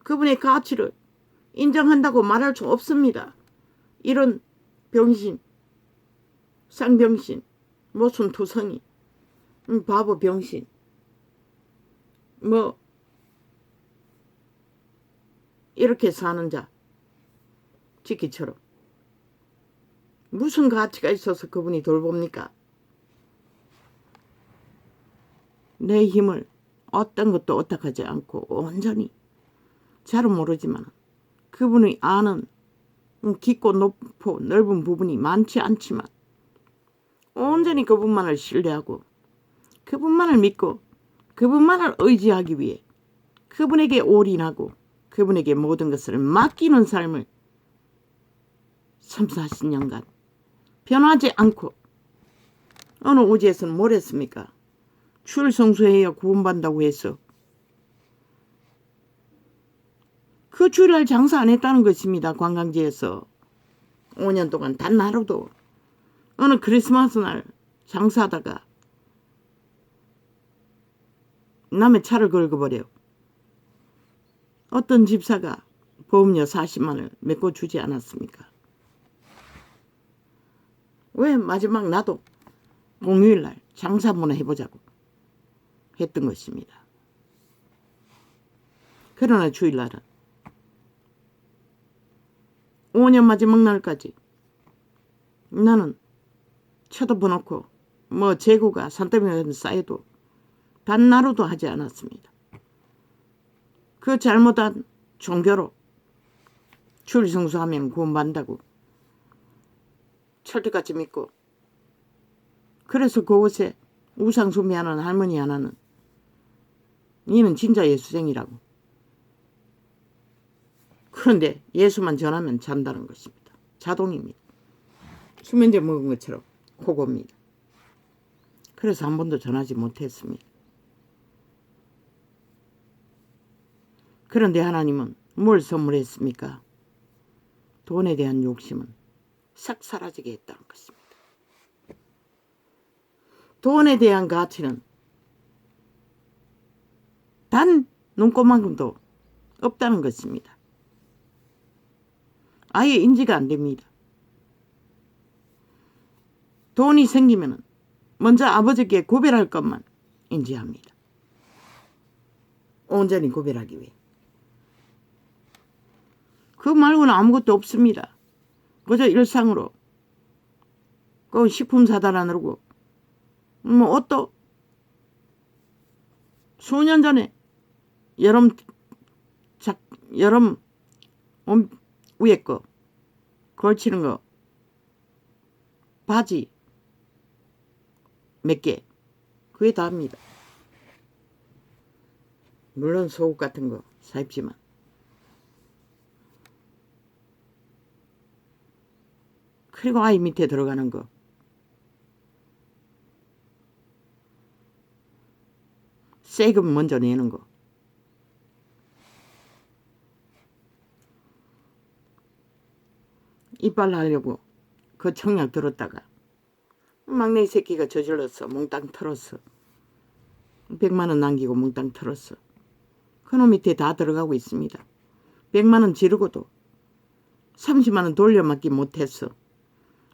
A: 그분의 가치를 인정한다고 말할 수 없습니다. 이런 병신, 쌍병신, 모순투성이, 바보 병신, 뭐 이렇게 사는 자 지키처럼 무슨 가치가 있어서 그분이 돌봅니까? 내 힘을 어떤 것도 어떡하지 않고 온전히 잘은 모르지만 그분이 아는 깊고 높고 넓은 부분이 많지 않지만 온전히 그분만을 신뢰하고 그분만을 믿고 그분만을 의지하기 위해 그분에게 올인하고 그분에게 모든 것을 맡기는 삶을 3, 40년간 변하지 않고 어느 오지에서는 뭘 했습니까? 주를 성수해야 구원받는다고 해서 그 주일날 장사 안 했다는 것입니다. 관광지에서 5년 동안 단 하루도 어느 크리스마스 날 장사하다가 남의 차를 긁어버려. 어떤 집사가 보험료 40만을 메꿔 주지 않았습니까? 왜 마지막 나도 공휴일날 장사 한번 해보자고 했던 것입니다. 그러나 주일날은 5년 마지막 날까지 나는 쳐다보놓고 뭐 재고가 산더미가 쌓여도 단 하루도 하지 않았습니다. 그 잘못한 종교로 주일 성수하면 구원받는다고 철퇴같이 믿고 그래서 그곳에 우상 숭배하는 할머니 하나는 니는 진짜 예수쟁이라고. 그런데 예수만 전하면 잔다는 것입니다. 자동입니다. 수면제 먹은 것처럼 그겁니다. 그래서 한 번도 전하지 못했습니다. 그런데 하나님은 뭘 선물했습니까? 돈에 대한 욕심은 싹 사라지게 했다는 것입니다. 돈에 대한 가치는 단 눈꼽만큼도 없다는 것입니다. 아예 인지가 안 됩니다. 돈이 생기면 먼저 아버지께 구별할 것만 인지합니다. 온전히 구별하기 위해. 그 말고는 아무것도 없습니다. 그저 일상으로 그 식품 사달라 그러고 뭐 옷도 수년 전에 여름 위에 거 걸치는 거 바지 몇 개 그게 다입니다. 물론 속옷 같은 거 사입지만 그리고 아이 밑에 들어가는 거 세금 먼저 내는 거 이빨 하려고 그 청약 들었다가 막내 새끼가 저질렀어. 몽땅 털었어. 100만 원 남기고 몽땅 털었어. 그놈 밑에 다 들어가고 있습니다. 100만 원 지르고도 30만 원 돌려막기 못했어.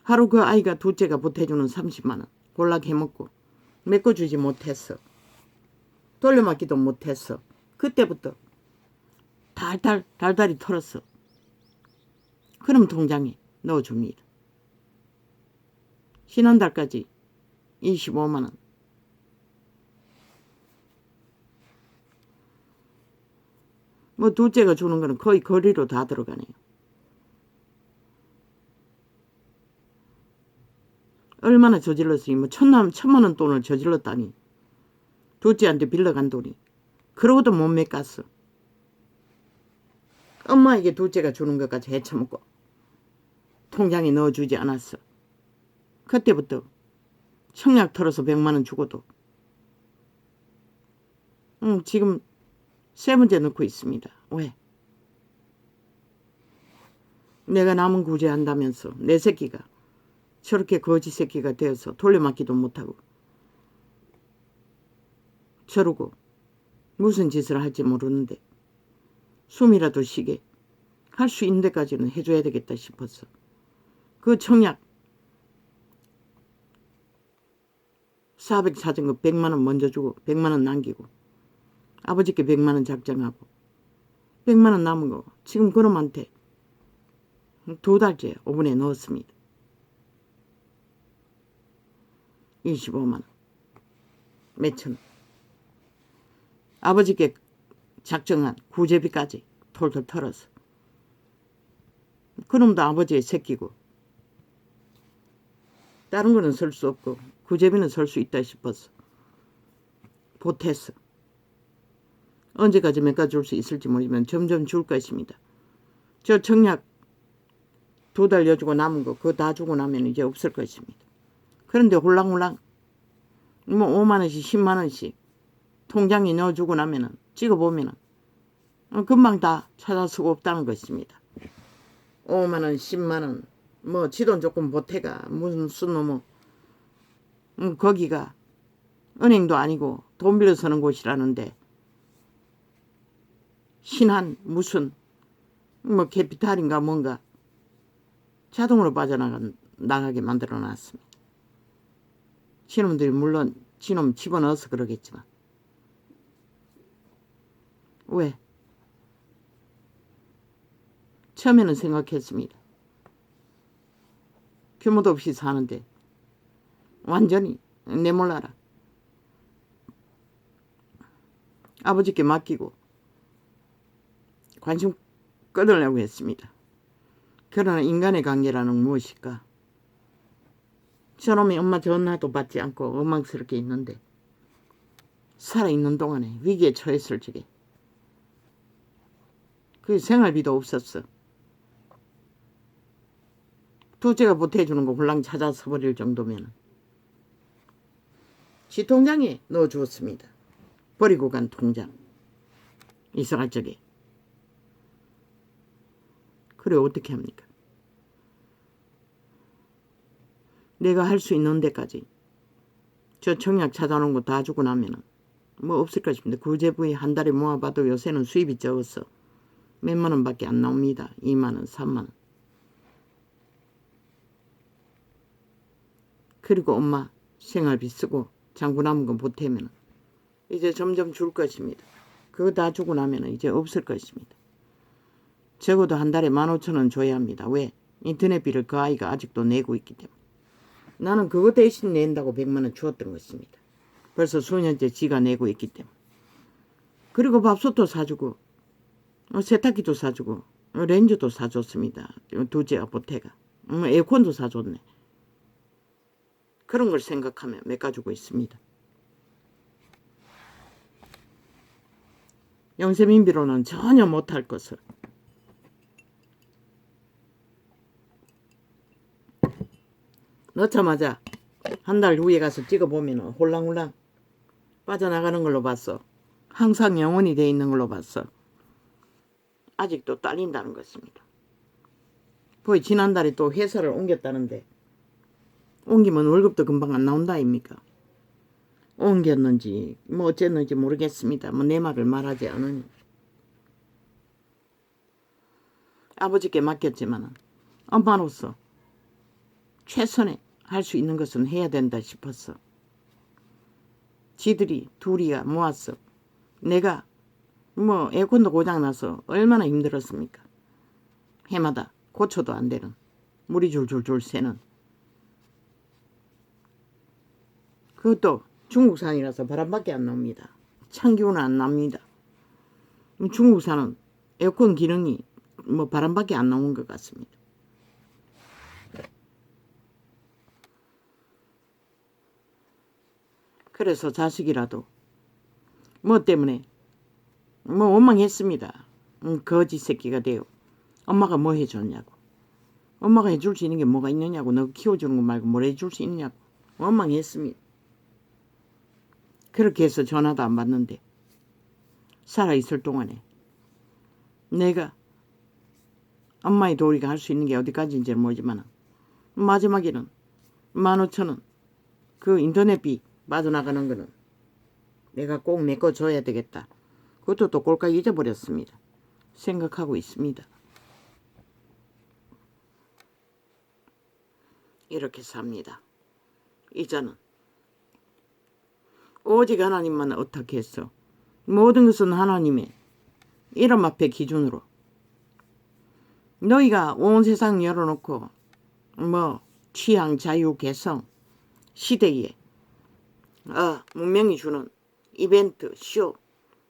A: 하루 그 아이가 둘째가 보태주는 30만 원 골락 해먹고 메꿔주지 못했어. 돌려막기도 못했어. 그때부터 달달이 털었어. 그럼 통장에 넣어줍니다. 지난달까지 25만 원. 뭐 둘째가 주는 거는 거의 거리로 다 들어가네요. 얼마나 저질렀으니 뭐 1,000만 원 돈을 저질렀다니. 둘째한테 빌려간 돈이. 그러고도 못 메꿨어. 엄마에게 둘째가 주는 것까지 헤쳐먹고 통장에 넣어주지 않았어. 그때부터 청약 털어서 100만 원 주고도 지금 세 번째 넣고 있습니다. 왜? 내가 남은 구제한다면서 내 새끼가 저렇게 거지 새끼가 되어서 돌려막기도 못하고 저러고 무슨 짓을 할지 모르는데 숨이라도 쉬게 할 수 있는 데까지는 해줘야 되겠다 싶었어. 그 청약 400 찾은 거 100만 원 먼저 주고 100만 원 남기고 아버지께 100만 원 작정하고 100만 원 남은 거 지금 그놈한테 2달째 오븐에 넣었습니다. 25만 원 몇천 원 아버지께 작정한 구제비까지 털털 털어서 그놈도 아버지의 새끼고 다른 거는 설 수 없고 구제비는 설 수 있다 싶어서 보탰어. 언제까지 매가 줄 수 있을지 모르지만 점점 줄 것입니다. 저 청약 2달 여주고 남은 거 그거 다 주고 나면 이제 없을 것입니다. 그런데 홀랑홀랑 뭐 5만원씩 10만원씩 통장에 넣어주고 나면은 찍어보면은 금방 다 찾아 쓰고 없다는 것입니다. 5만원 10만원 뭐 지돈 조금 보태가 무슨 놈의 거기가 은행도 아니고 돈 빌려 서는 곳이라는데 신한 무슨 뭐 캐피탈인가 뭔가 자동으로 빠져나가게 만들어 놨습니다. 지놈들이 물론 지놈 집어넣어서 그러겠지만 왜? 처음에는 생각했습니다. 규모도 없이 사는데 완전히 내몰라라. 아버지께 맡기고 관심 끊으려고 했습니다. 그러나 인간의 관계라는 무엇일까? 저놈이 엄마 전화도 받지 않고 원망스럽게 있는데 살아있는 동안에 위기에 처했을 적에 그 생활비도 없었어. 둘째가 보태주는 거 홀랑 찾아서 버릴 정도면 지 통장에 넣어주었습니다. 버리고 간 통장. 이사갈 적에. 그래 어떻게 합니까? 내가 할 수 있는 데까지 저 청약 찾아놓은 거 다 주고 나면은 뭐 없을 것입니다. 구제부에 한 달에 모아봐도 요새는 수입이 적어서 몇만 원밖에 안 나옵니다. 2만 원, 3만 원. 그리고 엄마 생활비 쓰고 장구 남은 거 보태면 이제 점점 줄 것입니다. 그거 다 주고 나면 이제 없을 것입니다. 적어도 한 달에 15,000원 줘야 합니다. 왜? 인터넷비를 그 아이가 아직도 내고 있기 때문에. 나는 그거 대신 낸다고 100만 원 주었던 것입니다. 벌써 수년째 지가 내고 있기 때문에. 그리고 밥솥도 사주고 세탁기도 사주고 렌즈도 사줬습니다. 둘째가 보태가. 에어컨도 사줬네. 그런 걸 생각하면 메꿔주고 있습니다. 영세민비로는 전혀 못할 것을. 넣자마자 한 달 후에 가서 찍어보면 홀랑홀랑 빠져나가는 걸로 봤어. 항상 영원히 돼 있는 걸로 봤어. 아직도 딸린다는 것입니다. 거의 지난달에 또 회사를 옮겼다는데 옮기면 월급도 금방 안 나온다 아닙니까? 옮겼는지 뭐 어쨌는지 모르겠습니다. 뭐 내 말을 말하지 않으니. 아버지께 맡겼지만 엄마로서 최선의 할 수 있는 것은 해야 된다 싶었어. 지들이 둘이가 모았어. 내가 뭐 에어컨도 고장나서 얼마나 힘들었습니까? 해마다 고쳐도 안 되는 물이 줄줄줄 새는 그것도 중국산이라서 바람밖에 안 나옵니다. 찬기운은 안 납니다. 중국산은 에어컨 기능이 뭐 바람밖에 안 나오는 것 같습니다. 그래서 자식이라도 뭐 때문에 뭐 원망했습니다. 거지 새끼가 되어 엄마가 뭐 해줬냐고. 엄마가 해줄 수 있는 게 뭐가 있느냐고. 너 키워주는 거 말고 뭘 해줄 수 있냐고. 원망했습니다. 그렇게 해서 전화도 안 받는데 살아있을 동안에 내가 엄마의 도리가 할 수 있는 게 어디까지인지는 모르지만 마지막에는 15,000원 그 인터넷비 빠져나가는 거는 내가 꼭 메꿔줘야 되겠다. 그것도 또 꼴깍 잊어버렸습니다. 생각하고 있습니다. 이렇게 삽니다. 이제는 오직 하나님만 어떻게 했어. 모든 것은 하나님의 이름 앞에 기준으로 너희가 온 세상 열어놓고 뭐 취향 자유 개성 시대에 문명이 주는 이벤트 쇼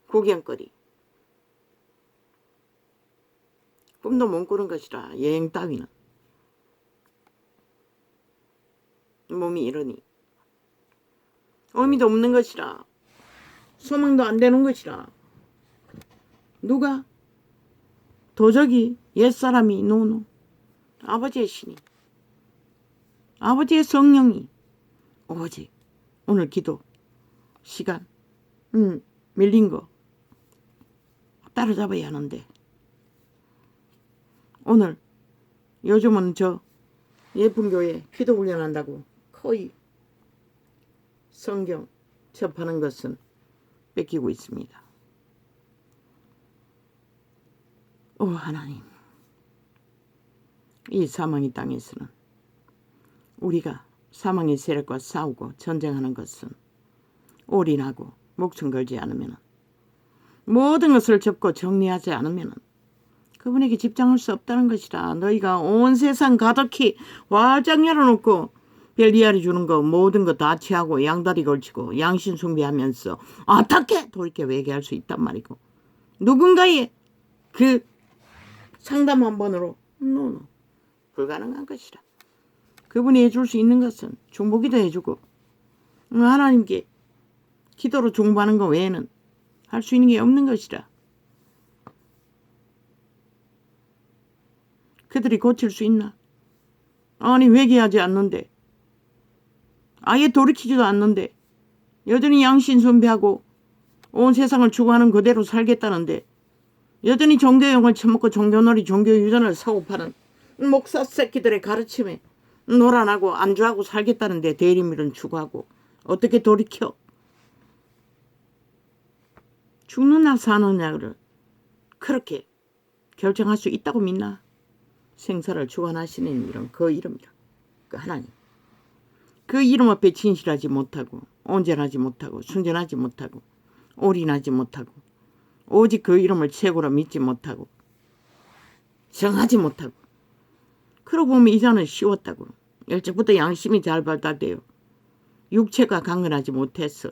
A: 구경거리 꿈도 못 꾸는 것이라. 여행 따위는. 몸이 이러니 의미도 없는 것이라. 소망도 안 되는 것이라. 누가? 도적이 옛사람이 노노. 아버지의 신이, 아버지의 성령이 오직 오늘 기도 시간 밀린 거 따라잡아야 하는데, 오늘 요즘은 저 예쁜 교회 기도 훈련한다고 거의 성경 접하는 것은 뺏기고 있습니다. 오 하나님, 이 사망의 땅에서는 우리가 사망의 세력과 싸우고 전쟁하는 것은 올인하고 목숨 걸지 않으면, 모든 것을 접고 정리하지 않으면 그분에게 집장할 수 없다는 것이라. 너희가 온 세상 가득히 활짝 열어놓고 별이야리 주는 거 모든 거 다 취하고 양다리 걸치고 양신 숭배하면서 어떻게 돌이켜 회개할 수 있단 말이고, 누군가의 그 상담 한 번으로 노노 불가능한 것이라. 그분이 해줄 수 있는 것은 중보기도 해주고 하나님께 기도로 중보하는 것 외에는 할 수 있는 게 없는 것이라. 그들이 고칠 수 있나? 아니 회개하지 않는데, 아예 돌이키지도 않는데, 여전히 양신 숭배하고 온 세상을 추구하는 그대로 살겠다는데, 여전히 종교용을 처먹고 종교놀이 종교유전을 사고파는 목사 새끼들의 가르침에 노란하고 안주하고 살겠다는데 대리밀은 추구하고 어떻게 돌이켜? 죽느냐 사느냐를 그렇게 결정할 수 있다고 믿나? 생사를 주관하시는 이름, 그 이름이라. 그 하나님. 그 이름 앞에 진실하지 못하고 온전하지 못하고 순전하지 못하고 올인하지 못하고 오직 그 이름을 최고로 믿지 못하고 정하지 못하고, 그러고 보면 이 자는 쉬웠다고. 일찍부터 양심이 잘 발달되어 육체가 강건하지 못해서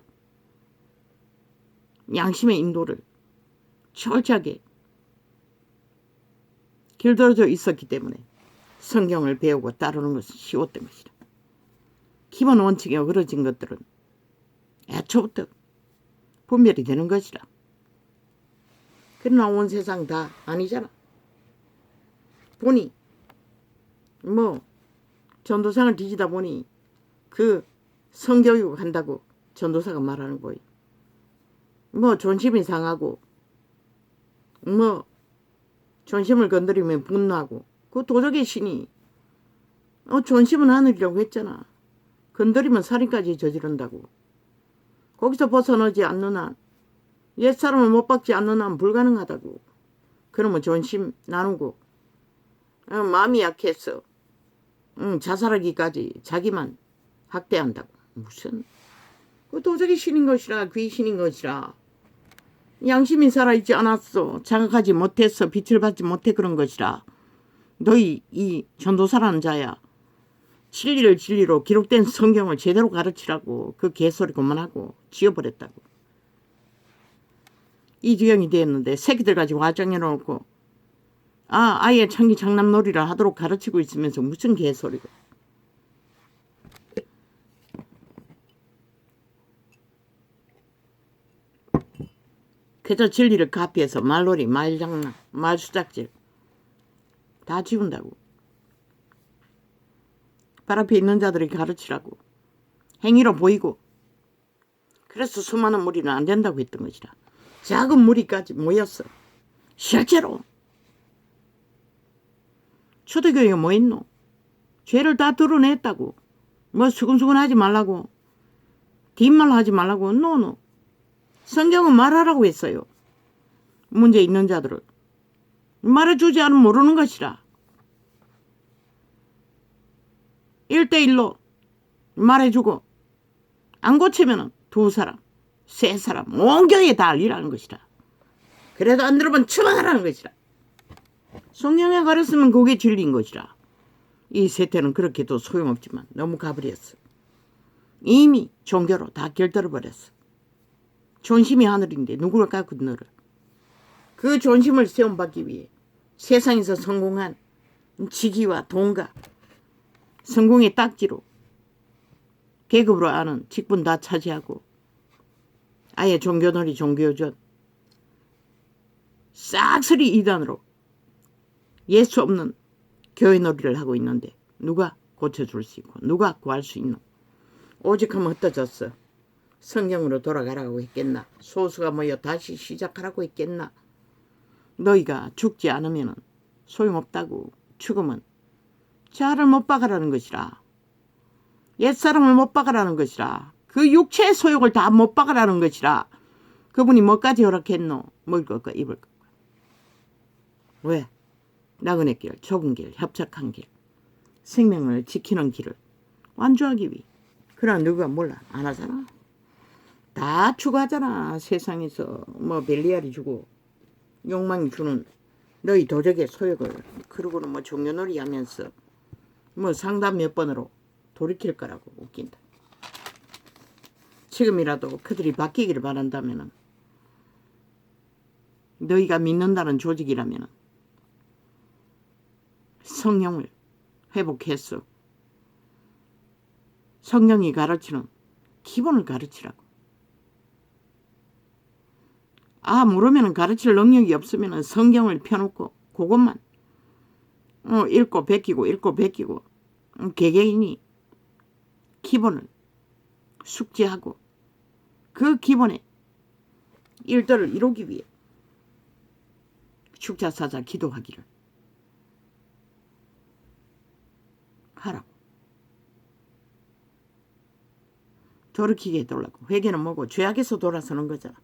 A: 양심의 인도를 철저하게 길들여져 있었기 때문에 성경을 배우고 따르는 것은 쉬웠던 것이다. 기본 원칙에 어그러진 것들은 애초부터 분별이 되는 것이라. 그러나 온 세상 다 아니잖아. 보니 뭐 전도상을 뒤지다 보니 그 성교육 한다고 전도사가 말하는 거예요. 뭐 존심이 상하고 뭐 존심을 건드리면 분노하고, 그 도적의 신이 존심은 하늘이라고 했잖아. 건드리면 살인까지 저지른다고. 거기서 벗어나지 않는 한, 옛사람을 못 박지 않는 한 불가능하다고. 그러면 존심 나누고 마음이 약해서 자살하기까지 자기만 학대한다고. 무슨 그 도적의 신인 것이라, 귀신인 것이라. 양심이 살아있지 않았어. 자각하지 못했어. 빛을 받지 못해 그런 것이라. 너희 이 전도사라는 자야, 진리를 진리로 기록된 성경을 제대로 가르치라고. 그 개소리 그만하고 지워버렸다고. 이 지경이 됐는데 새끼들 가지고 화장해놓고 아예 창기 장남놀이를 하도록 가르치고 있으면서 무슨 개소리고. 그저 진리를 카피해서 말놀이, 말장난, 말수작질 다 지운다고. 발 앞에 있는 자들이 가르치라고. 행위로 보이고. 그래서 수많은 무리는 안 된다고 했던 것이라. 작은 무리까지 모였어. 실제로 초대교회가 뭐 했노? 죄를 다 드러냈다고. 뭐 수근수근 하지 말라고, 뒷말 하지 말라고. 노노. 성경은 말하라고 했어요. 문제 있는 자들을 말해주지 않으면 모르는 것이라. 1대1로 말해주고 안 고치면 2사람, 3사람, 온 교회에 다 알리라는 것이라. 그래도 안 들으면 처방하라는 것이라. 성경에 가르치면 그게 진리인 것이라. 이 세태는 그렇게도 소용없지만 너무 가버렸어. 이미 종교로 다 결들어버렸어. 존심이 하늘인데 누구를 갖고 너를. 그 존심을 세움받기 위해 세상에서 성공한 직위와 돈과 성공의 딱지로 계급으로 아는 직분 다 차지하고 아예 종교놀이 종교전 싹쓸이 이단으로 예수 없는 교회놀이를 하고 있는데 누가 고쳐줄 수 있고 누가 구할 수 있노? 오직 하면 흩어졌어. 성경으로 돌아가라고 했겠나? 소수가 모여 다시 시작하라고 했겠나? 너희가 죽지 않으면 소용없다고. 죽으면 자를 못 박아라는 것이라. 옛사람을 못 박아라는 것이라. 그 육체의 소욕을 다 못 박아라는 것이라. 그분이 뭐까지 허락했노? 먹을 것과 입을 것과. 왜? 나그네 길, 좁은 길, 협착한 길, 생명을 지키는 길을 완주하기 위해. 그러나 누가 몰라? 안 하잖아. 다 추구하잖아. 세상에서 뭐 벨리알이 주고 욕망이 주는 너희 도적의 소욕을. 그러고는 뭐 종교놀이 하면서 뭐 상담 몇 번으로 돌이킬 거라고. 웃긴다. 지금이라도 그들이 바뀌기를 바란다면, 너희가 믿는다는 조직이라면 성령을 회복했어. 성령이 가르치는 기본을 가르치라고. 모르면 가르칠 능력이 없으면 성경을 펴놓고 그것만 읽고 베끼고 읽고 베끼고 개개인이 기본을 숙지하고 그 기본의 일들을 이루기 위해 축자사자 기도하기를 하라고. 돌이키게 해달라고. 회개는 뭐고 죄악에서 돌아서는 거잖아.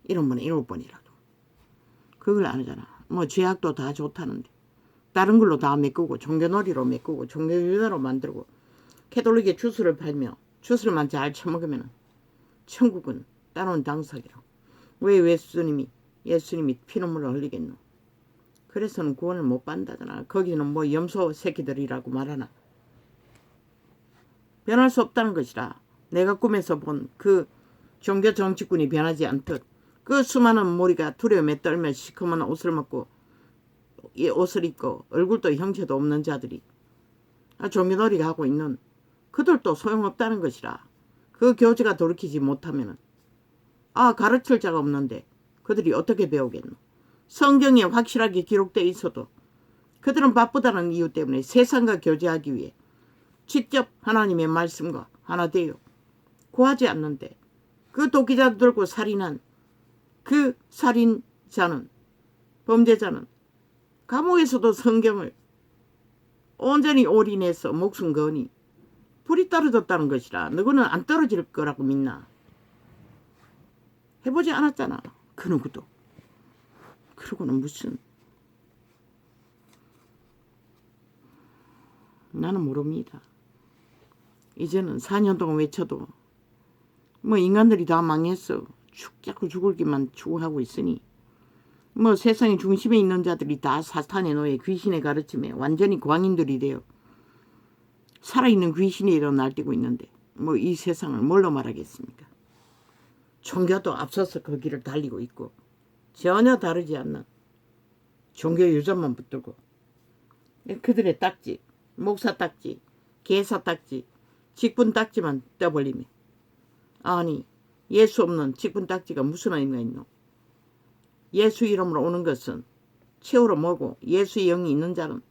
A: 1번에 7번이라도. 그걸 안 하잖아. 뭐 죄악도 다 좋다는데 다른 걸로 다 메꾸고 종교놀이로 메꾸고 종교유다로 만들고 캐톨릭의 주스를 팔며 주스를만 잘 처먹으면 천국은 따놓은 당석이라고. 왜 예수님이 피눈물을 흘리겠노? 그래서는 구원을 못 받는다잖아. 거기는 뭐 염소 새끼들이라고 말하나. 변할 수 없다는 것이라. 내가 꿈에서 본 그 종교 정치꾼이 변하지 않듯 그 수많은 무리가 두려움에 떨며 시커먼 옷을 먹고 옷을 입고 얼굴도 형체도 없는 자들이 종교놀이가 하고 있는 그들도 소용없다는 것이라. 그 교제가 돌이키지 못하면 가르칠 자가 없는데 그들이 어떻게 배우겠노? 성경에 확실하게 기록되어 있어도 그들은 바쁘다는 이유 때문에 세상과 교제하기 위해 직접 하나님의 말씀과 하나 되어 구하지 않는데 그 도끼자들고 살인한 그 살인자는 범죄자는 감옥에서도 성경을 온전히 올인해서 목숨 거니 불이 떨어졌다는 것이라. 너희는 안 떨어질 거라고 믿나? 해보지 않았잖아. 그 누구도. 그러고는 무슨. 나는 모릅니다. 이제는 4년 동안 외쳐도 뭐 인간들이 다 망했어. 자꾸 죽을 기만 추구하고 있으니 뭐 세상의 중심에 있는 자들이 다 사탄의 노예 귀신의 가르침에 완전히 광인들이 되어 살아있는 귀신이로 날뛰고 있는데 뭐 이 세상을 뭘로 말하겠습니까? 종교도 앞서서 그 길을 달리고 있고 전혀 다르지 않는 종교 유전만 붙들고 그들의 딱지, 목사 딱지, 개사 딱지, 직분 딱지만 떠벌리며 아니 예수 없는 직분 딱지가 무슨 의미가 있노? 예수 이름으로 오는 것은 최후로 뭐고 예수의 영이 있는 자는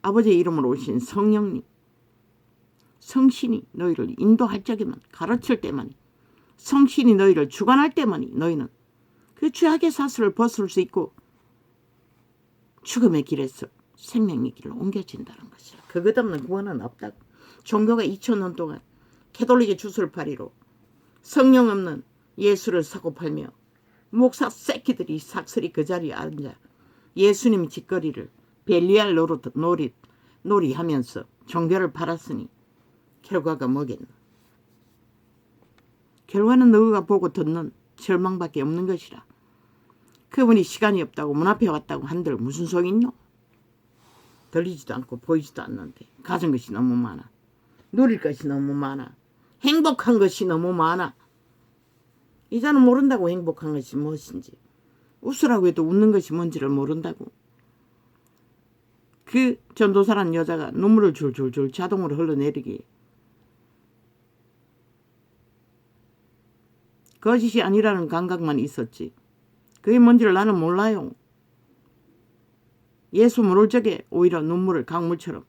A: 아버지의 이름으로 오신 성령님 성신이 너희를 인도할 적에만 가르칠 때만이 성신이 너희를 주관할 때만이 너희는 그 죄악의 사슬을 벗을 수 있고 죽음의 길에서 생명의 길로 옮겨진다는 것이야. 그것 없는 구원은 없다고. 종교가 2000년 동안 캐톨릭의 주술팔이로 성령 없는 예수를 사고 팔며 목사 새끼들이 삭슬이 그 자리에 앉아 예수님 짓거리를 벨리알 놀이하면서 종교를 팔았으니 결과가 뭐겠노? 결과는 너희가 보고 듣는 절망밖에 없는 것이라. 그분이 시간이 없다고 문 앞에 왔다고 한들 무슨 소용 있노? 들리지도 않고 보이지도 않는데 가진 것이 너무 많아. 누릴 것이 너무 많아. 행복한 것이 너무 많아. 이자는 모른다고 행복한 것이 무엇인지. 웃으라고 해도 웃는 것이 뭔지를 모른다고. 그 전도사란 여자가 눈물을 줄줄줄 자동으로 흘러내리기. 거짓이 아니라는 감각만 있었지. 그게 뭔지를 나는 몰라요. 예수 모를 적에 오히려 눈물을 강물처럼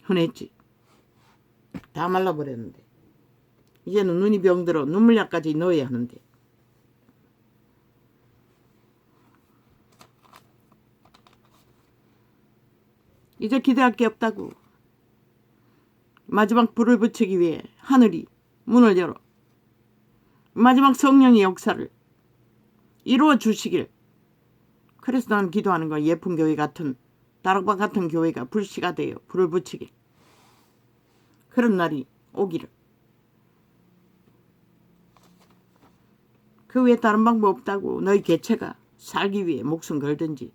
A: 흔했지. 다 말라버렸는데. 이제는 눈이 병들어 눈물약까지 넣어야 하는데. 이제 기대할 게 없다고. 마지막 불을 붙이기 위해 하늘이 문을 열어 마지막 성령의 역사를 이루어 주시길. 그래서 나는 기도하는 거야. 예쁜 교회 같은 다락방 같은 교회가 불씨가 되어 불을 붙이길. 그런 날이 오기를. 그 외에 다른 방법 없다고. 너희 개체가 살기 위해 목숨 걸든지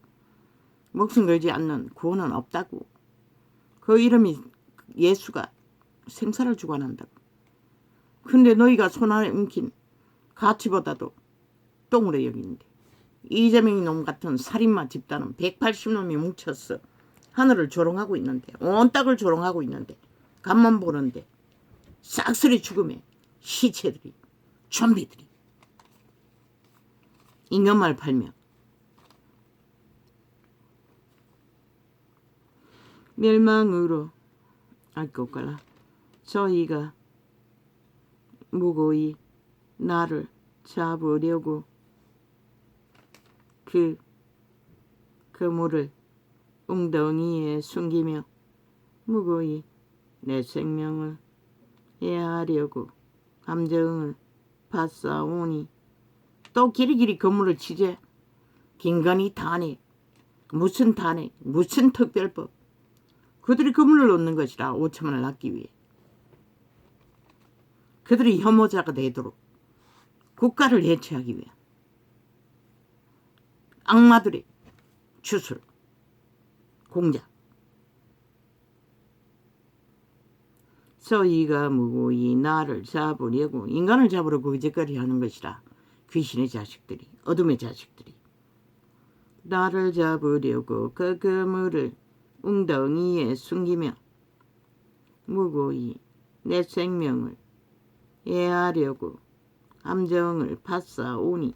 A: 목숨 걸지 않는 구원은 없다고. 그 이름이 예수가 생사를 주관한다고. 근데 너희가 손안에 움킨 가치보다도 똥으로 여기는데 이재명이 놈 같은 살인마 집단은 180놈이 뭉쳤어. 하늘을 조롱하고 있는데 온 땅을 조롱하고 있는데 간만 보는데 싹쓸이 죽음에 시체들이 좀비들이 인간말 팔며 멸망으로 알 것 같라. 저희가 무고히 나를 잡으려고 그 그물을 웅덩이에 숨기며 무고히 내 생명을 해하려고 함정을 파싸오니. 또 길이길이 그물을 치재. 김건희 탄핵 무슨 탄핵 무슨 특별법. 그들이 그물을 놓는 것이라 5천만 원을 낳기 위해. 그들이 혐오자가 되도록 국가를 해체하기 위해. 악마들의 주술 공작. 저희가 무고히 나를 잡으려고 인간을 잡으려고 의제거리 하는 것이라. 귀신의 자식들이 어둠의 자식들이 나를 잡으려고 그 그물을 웅덩이에 숨기며 무고히 내 생명을 해하려고 함정을 파싸오니.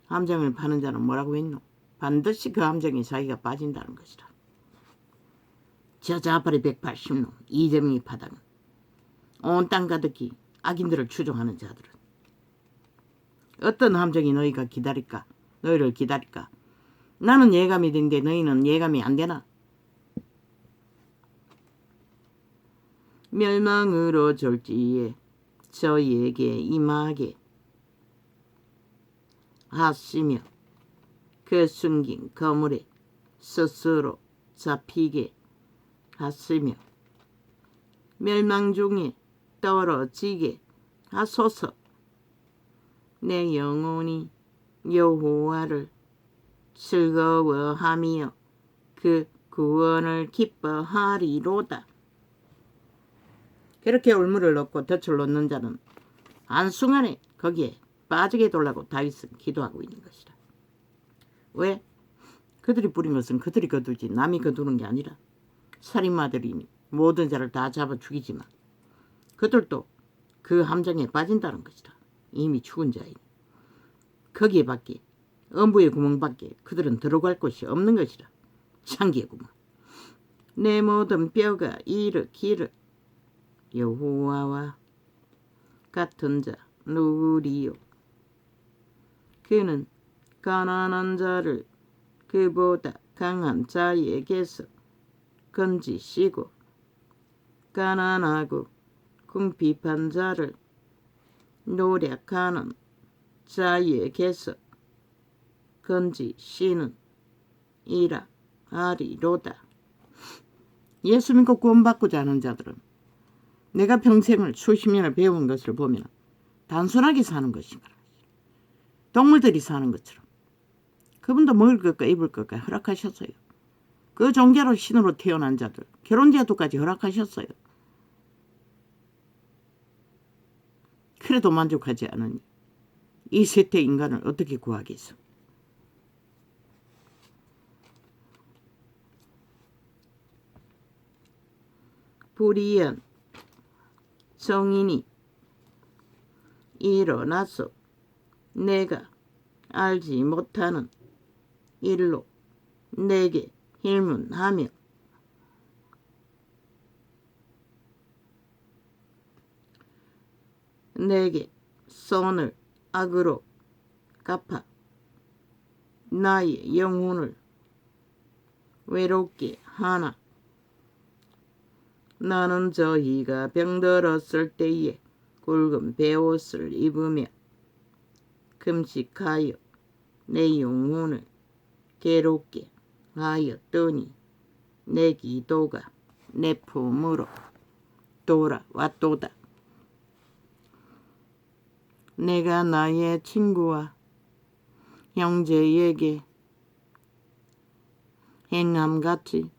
A: 함정을 파는 자는 뭐라고 했노? 반드시 그 함정에 자기가 빠진다는 것이라. 저 자파리 180놈 이재명이 파당은 온 땅 가득히 악인들을 추종하는 자들은 어떤 함정이 너희가 기다릴까? 너희를 기다릴까? 나는 예감이 되는데 너희는 예감이 안 되나? 멸망으로 졸지에 저희에게 임하게 하시며 그 숨긴 거물에 스스로 잡히게 하시며 멸망 중에 떨어지게 하소서. 내 영혼이 여호와를 즐거워하며 그 구원을 기뻐하리로다. 그렇게 울물을 넣고 덫을 놓는 자는 한순간에 거기에 빠지게 돌라고 다윗은 기도하고 있는 것이라. 왜? 그들이 뿌린 것은 그들이 거두지 남이 거두는 게 아니라 살인마들이니 모든 자를 다 잡아 죽이지만 그들도 그 함정에 빠진다는 것이라. 이미 죽은 자이니 거기에 밖에 엄부의 구멍밖에 그들은 들어갈 곳이 없는 것이라. 창기의 구멍. 내 모든 뼈가 일으키를 여호와와 같은 자 누구리요? 그는 가난한 자를 그보다 강한 자에게서 건지시고 가난하고 궁핍한 자를 노력하는 자에게서 건지시는 이라 하리로다. 예수 믿고 구원받고자 하는 자들은 내가 평생을 수십 년을 배운 것을 보면 단순하게 사는 것인가. 동물들이 사는 것처럼. 그분도 먹을 것과 입을 것과 허락하셨어요. 그 종자로 신으로 태어난 자들 결혼 제도까지 허락하셨어요. 그래도 만족하지 않으니 이 세태 인간을 어떻게 구하겠어. 불의한 성인이 일어나서 내가 알지 못하는 일로 내게 힐문하며 내게 선을 악으로 갚아 나의 영혼을 외롭게 하나. 나는 저희가 병들었을 때에 굵은 베옷을 입으며 금식하여 내 영혼을 괴롭게 하였더니 내 기도가 내 품으로 돌아왔도다. 내가 나의 친구와 형제에게 행함같이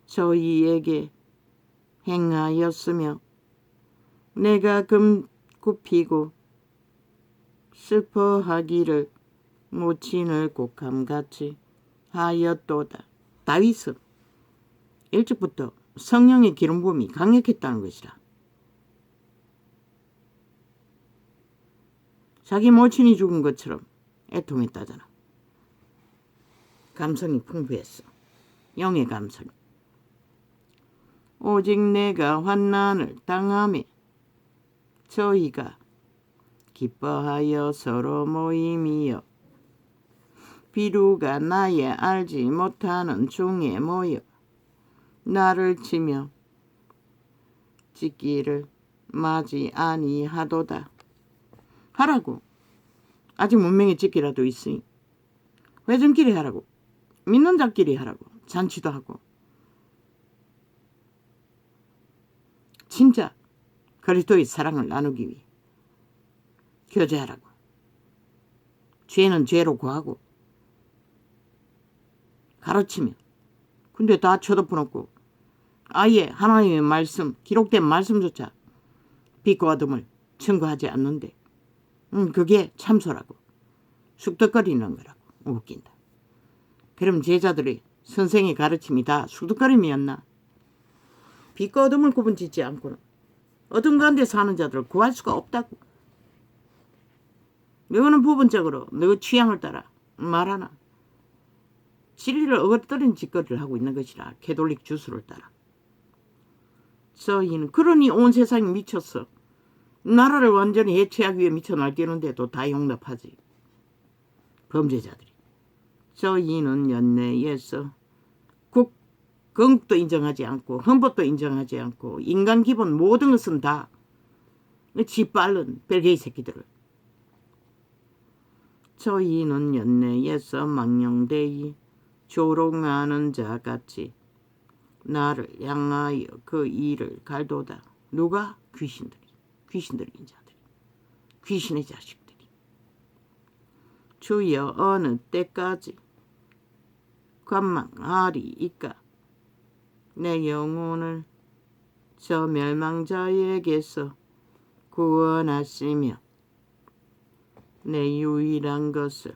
A: 저희에게 행하였으며 내가 굽히고 슬퍼하기를 모친을 곡함같이 하였도다. 다윗은 일찍부터 성령의 기름 부음이 강력했다는 것이라. 자기 모친이 죽은 것처럼 애통했다잖아. 감성이 풍부했어. 영의 감성이. 오직 내가 환난을 당하매 저희가 기뻐하여 서로 모임이여 비루가 나의 알지 못하는 중에 모여 나를 치며 찢기를 맞이 아니하도다. 하라고. 아직 문명의 찢기라도 있으니 회전끼리 하라고. 믿는 자끼리 하라고. 잔치도 하고. 진짜 그리스도의 사랑을 나누기 위해 교제하라고. 죄는 죄로 구하고 가르치며. 근데 다 쳐다보놓고 아예 하나님의 말씀, 기록된 말씀조차 빛과 어둠을 증거하지 않는데 그게 참소라고. 쑥덕거리는 거라고. 웃긴다. 그럼 제자들이 선생의 가르침이 다 쑥덕거림이었나? 빛과 어둠을 구분짓지 않고는 어둠 가운데 사는 자들을 구할 수가 없다고. 너는 부분적으로 너 취향을 따라 말하나. 진리를 어거뜨린 짓거리를 하고 있는 것이라. 캐톨릭 주술을 따라. 저희는 그러니 온 세상이 미쳤어. 나라를 완전히 해체하기 위해 미쳐 날뛰는데도 다 용납하지. 범죄자들이. 저희는 연내에서 건국도 인정하지 않고 헌법도 인정하지 않고 인간 기본 모든 것은 다 지빠른 벨게이 새끼들을. 저희는 연내에서 망령되이 조롱하는 자같이 나를 향하여 그 일을 갈도다. 누가? 귀신들이. 귀신들인 자들이. 귀신의 자식들이. 주여 어느 때까지 관망하리이까. 내 영혼을 저 멸망자에게서 구원하시며 내 유일한 것을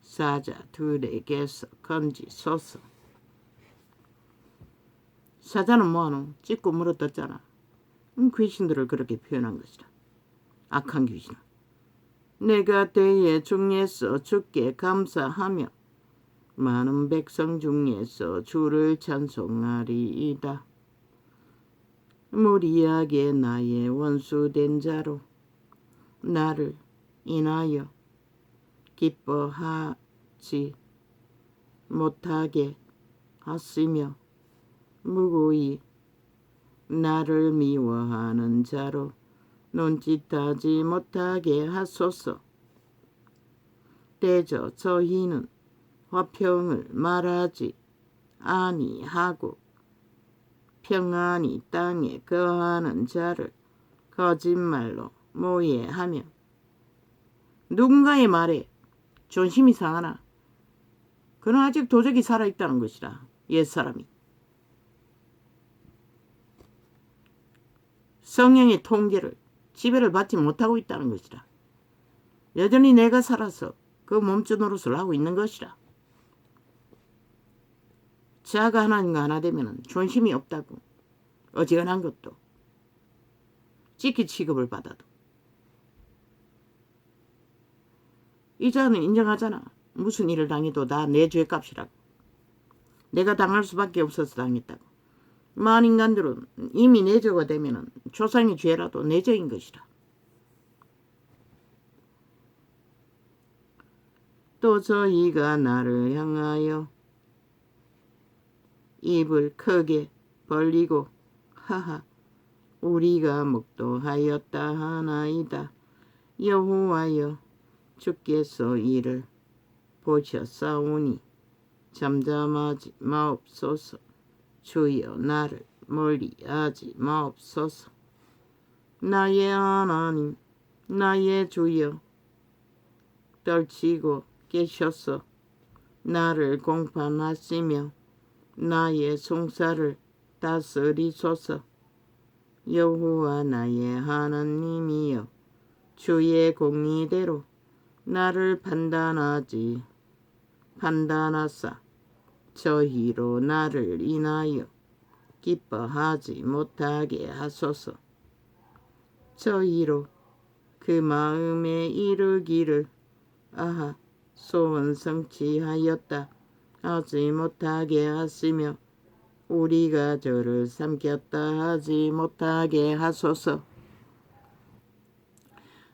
A: 사자들에게서 건지소서. 사자는 뭐하노? 찢고 물어떴잖아. 귀신들을 그렇게 표현한 것이라. 악한 귀신을. 내가 대의 중에서 주께 감사하며 많은 백성 중에서 주를 찬송하리이다. 무리하게 나의 원수된 자로 나를 인하여 기뻐하지 못하게 하시며 무고히 나를 미워하는 자로 눈짓하지 못하게 하소서. 대저 저희는 화평을 말하지 아니하고 평안히 땅에 거하는 자를 거짓말로 모해하며. 누군가의 말에 존심이 상하나 그는 아직 도적이 살아있다는 것이라. 옛사람이. 성령의 통제를 지배를 받지 못하고 있다는 것이라. 여전히 내가 살아서 그 몸짓 노릇을 하고 있는 것이라. 자가 하나님과 하나 되면 존심이 없다고. 어지간한 것도 지키 취급을 받아도 이 자는 인정하잖아. 무슨 일을 당해도 다 내 죄값이라고. 내가 당할 수밖에 없어서 당했다고. 많은 인간들은 이미 내 죄가 되면 조상의 죄라도 내 죄인 것이라. 또 저희가 나를 향하여 입을 크게 벌리고 하하 우리가 목도하였다 하나이다. 여호와여 주께서 이를 보셨사오니 잠잠하지 마옵소서. 주여 나를 멀리하지 마옵소서. 나의 하나님 나의 주여 떨치고 계셔서 나를 공판하시며 나의 송사를 다스리소서. 여호와 나의 하나님이여 주의 공의대로 나를 판단하사 저희로 나를 인하여 기뻐하지 못하게 하소서. 저희로 그 마음에 이르기를 아하 소원 성취하였다 하지 못하게 하시며 우리가 저를 삼켰다 하지 못하게 하소서.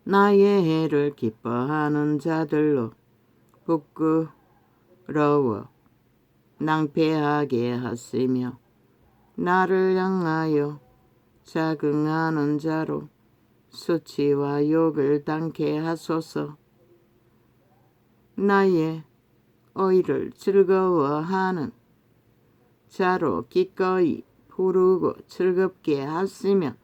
A: 나의 해를 기뻐하는 자들로 부끄러워 낭패하게 하시며 나를 향하여 자긍하는 자로 수치와 욕을 당케 하소서. 나의 의를 즐거워하는 자로 기꺼이 부르고 즐겁게 하시며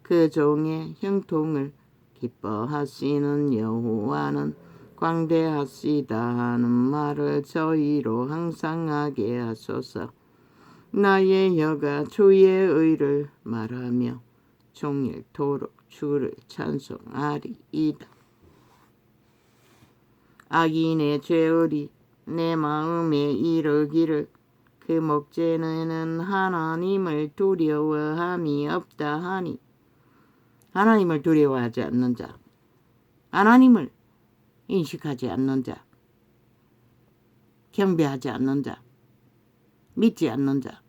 A: 그 종의 형통을 기뻐하시는 여호와는 광대하시다 하는 말을 저희로 항상 하게 하소서. 나의 혀가 주의 의를 말하며 종일토록 주를 찬송하리이다. 악인의 죄을이 내 마음에 이르기를 그 목전에는 하나님을 두려워함이 없다 하니 하나님을 두려워하지 않는 자, 하나님을 인식하지 않는 자, 경배하지 않는 자, 믿지 않는 자,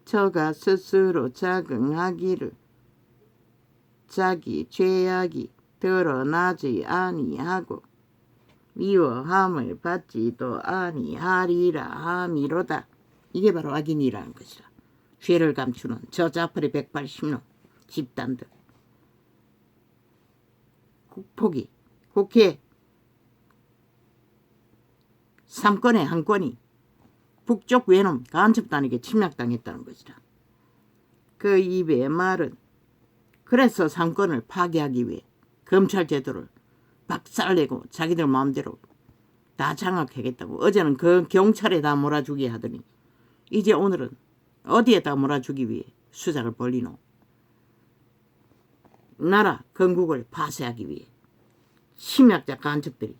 A: 저가 스스로 자긍하기를 자기 죄악이 드러나지 아니하고 미워함을 받지도 아니하리라 함이로다. 이게 바로 악인이라는 것이라. 죄를 감추는 저 자풀의 180놈 집단들. 국폭이 국회 3건에 한 건이 북쪽 외놈 간첩단에게 침략당했다는 것이라. 그 입의 말은 그래서 3건을 파괴하기 위해 검찰 제도를 박살내고 자기들 마음대로 다 장악하겠다고. 어제는 그 경찰에 다 몰아주게 하더니 이제 오늘은 어디에다 몰아주기 위해 수작을 벌리노. 나라 건국을 파쇄하기 위해 침략자 간첩들이.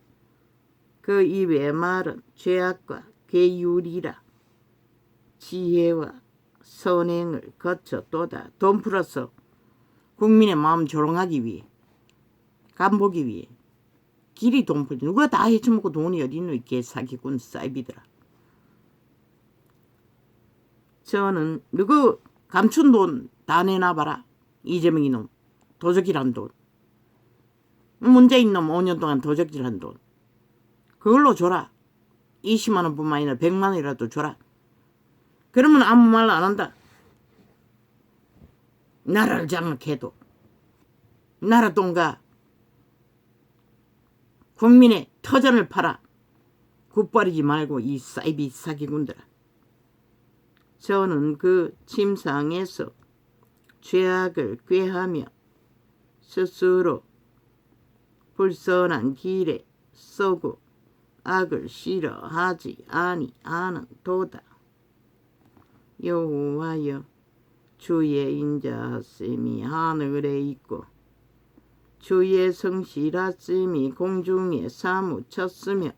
A: 그 입의 말은 죄악과 계율이라. 지혜와 선행을 거쳐 또다 돈 풀어서 국민의 마음 조롱하기 위해 간보기 위해 길이 돈 풀지. 누가 다 해쳐먹고 돈이 어디 있노 이 개사기꾼 사이비들아. 저는 누구 감춘 돈 다 내놔봐라. 이재명이 놈 도적질한 돈, 문재인 놈 5년 동안 도적질한 돈 그걸로 줘라. 20만 원뿐만 아니라 100만 원이라도 줘라. 그러면 아무 말 안 한다. 나라를 장악해도 나라 돈과 국민의 터전을 팔아. 굿버리지 말고 이 사이비 사기꾼들아. 저는 그 침상에서 죄악을 꾀하며 스스로 불선한 길에 쏘고 악을 싫어하지 아니하는 도다. 여호와여 주의 인자하심이 하늘에 있고 주의 성실하심이 공중에 사무쳤으며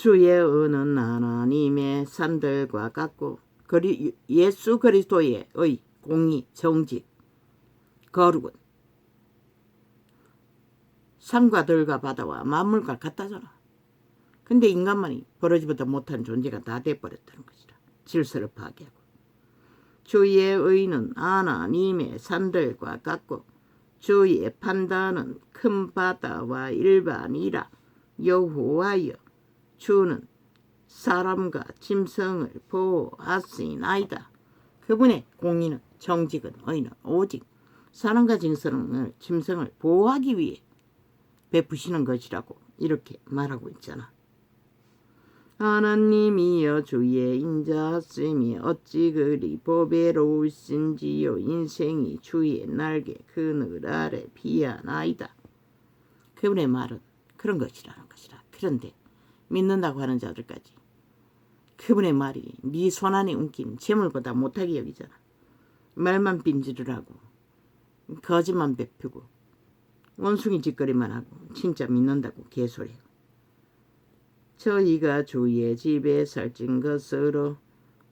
A: 주의 의는 하나님의 산들과 같고 예수 그리스도의 의, 공의, 정직, 거룩은 산과 들과 바다와 만물과 같다잖아. 근데 인간만이 버러지보다 못한 존재가 다 돼버렸다는 것이라. 질서를 파괴하고. 주의 의는 하나님의 산들과 같고 주의 판단은 큰 바다와 일반이라. 여호와여 주는 사람과 짐승을 보호하시나이다. 그분의 공의는 정직은 의는 오직 사람과 짐승을 보호하기 위해 베푸시는 것이라고 이렇게 말하고 있잖아. 하나님이여 주의 인자하심이 어찌 그리 보배로우신지요. 인생이 주의 날개 그늘 아래 피하나이다. 그분의 말은 그런 것이라는 것이라. 그런데 믿는다고 하는 자들까지 그분의 말이 네 손안에 웅긴 재물보다 못하게 여기잖아. 말만 빈지를 하고 거짓만 베푸고 원숭이 짓거리만 하고 진짜 믿는다고 개소리하고. 저희가 주의 집에 살찐 것으로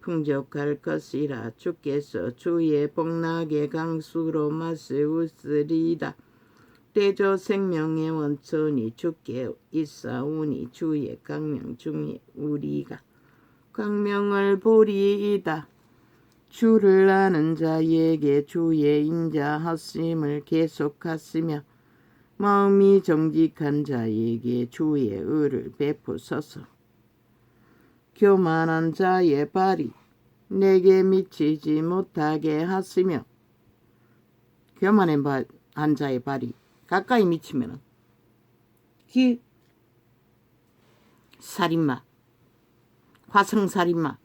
A: 풍족할 것이라. 주께서 주의 복락의 강수로 맞세우시리다. 때저 생명의 원천이 주께 있사오니 주의 강명 중에 우리가 광명을 보리이다. 주를 아는 자에게 주의 인자하심을 계속하시며 마음이 정직한 자에게 주의 의를 베푸소서. 교만한 자의 발이 내게 미치지 못하게 하시며. 교만한 자의 발이 가까이 미치면은 살인마, 화성살인마,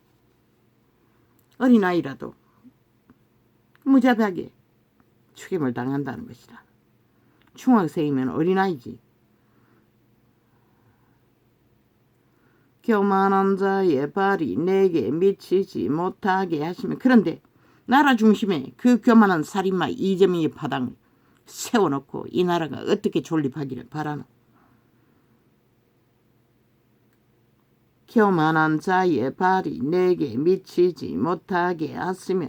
A: 어린아이라도 무자비하게 죽임을 당한다는 것이다. 중학생이면 어린아이지. 교만한 자의 발이 내게 미치지 못하게 하시면. 그런데 나라 중심에 그 교만한 살인마 이재명의 파당을 세워놓고 이 나라가 어떻게 존립하기를 바라노. 교만한 자의 발이 내게 미치지 못하게 하시며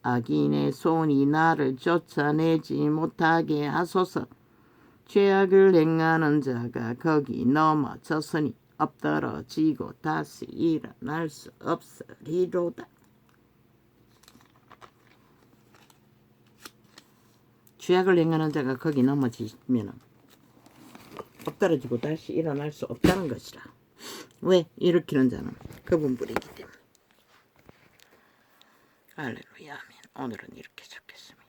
A: 악인의 손이 나를 쫓아내지 못하게 하소서. 죄악을 행하는 자가 거기 넘어졌으니 엎드러지고 다시 일어날 수 없으리로다. 죄악을 행하는 자가 거기 넘어지면 엎드러지고 다시 일어날 수 없다는 것이라. 왜? 일으키는 자는 그분뿐이기 때문에. 할렐루야 아멘. 오늘은 이렇게 적겠습니다.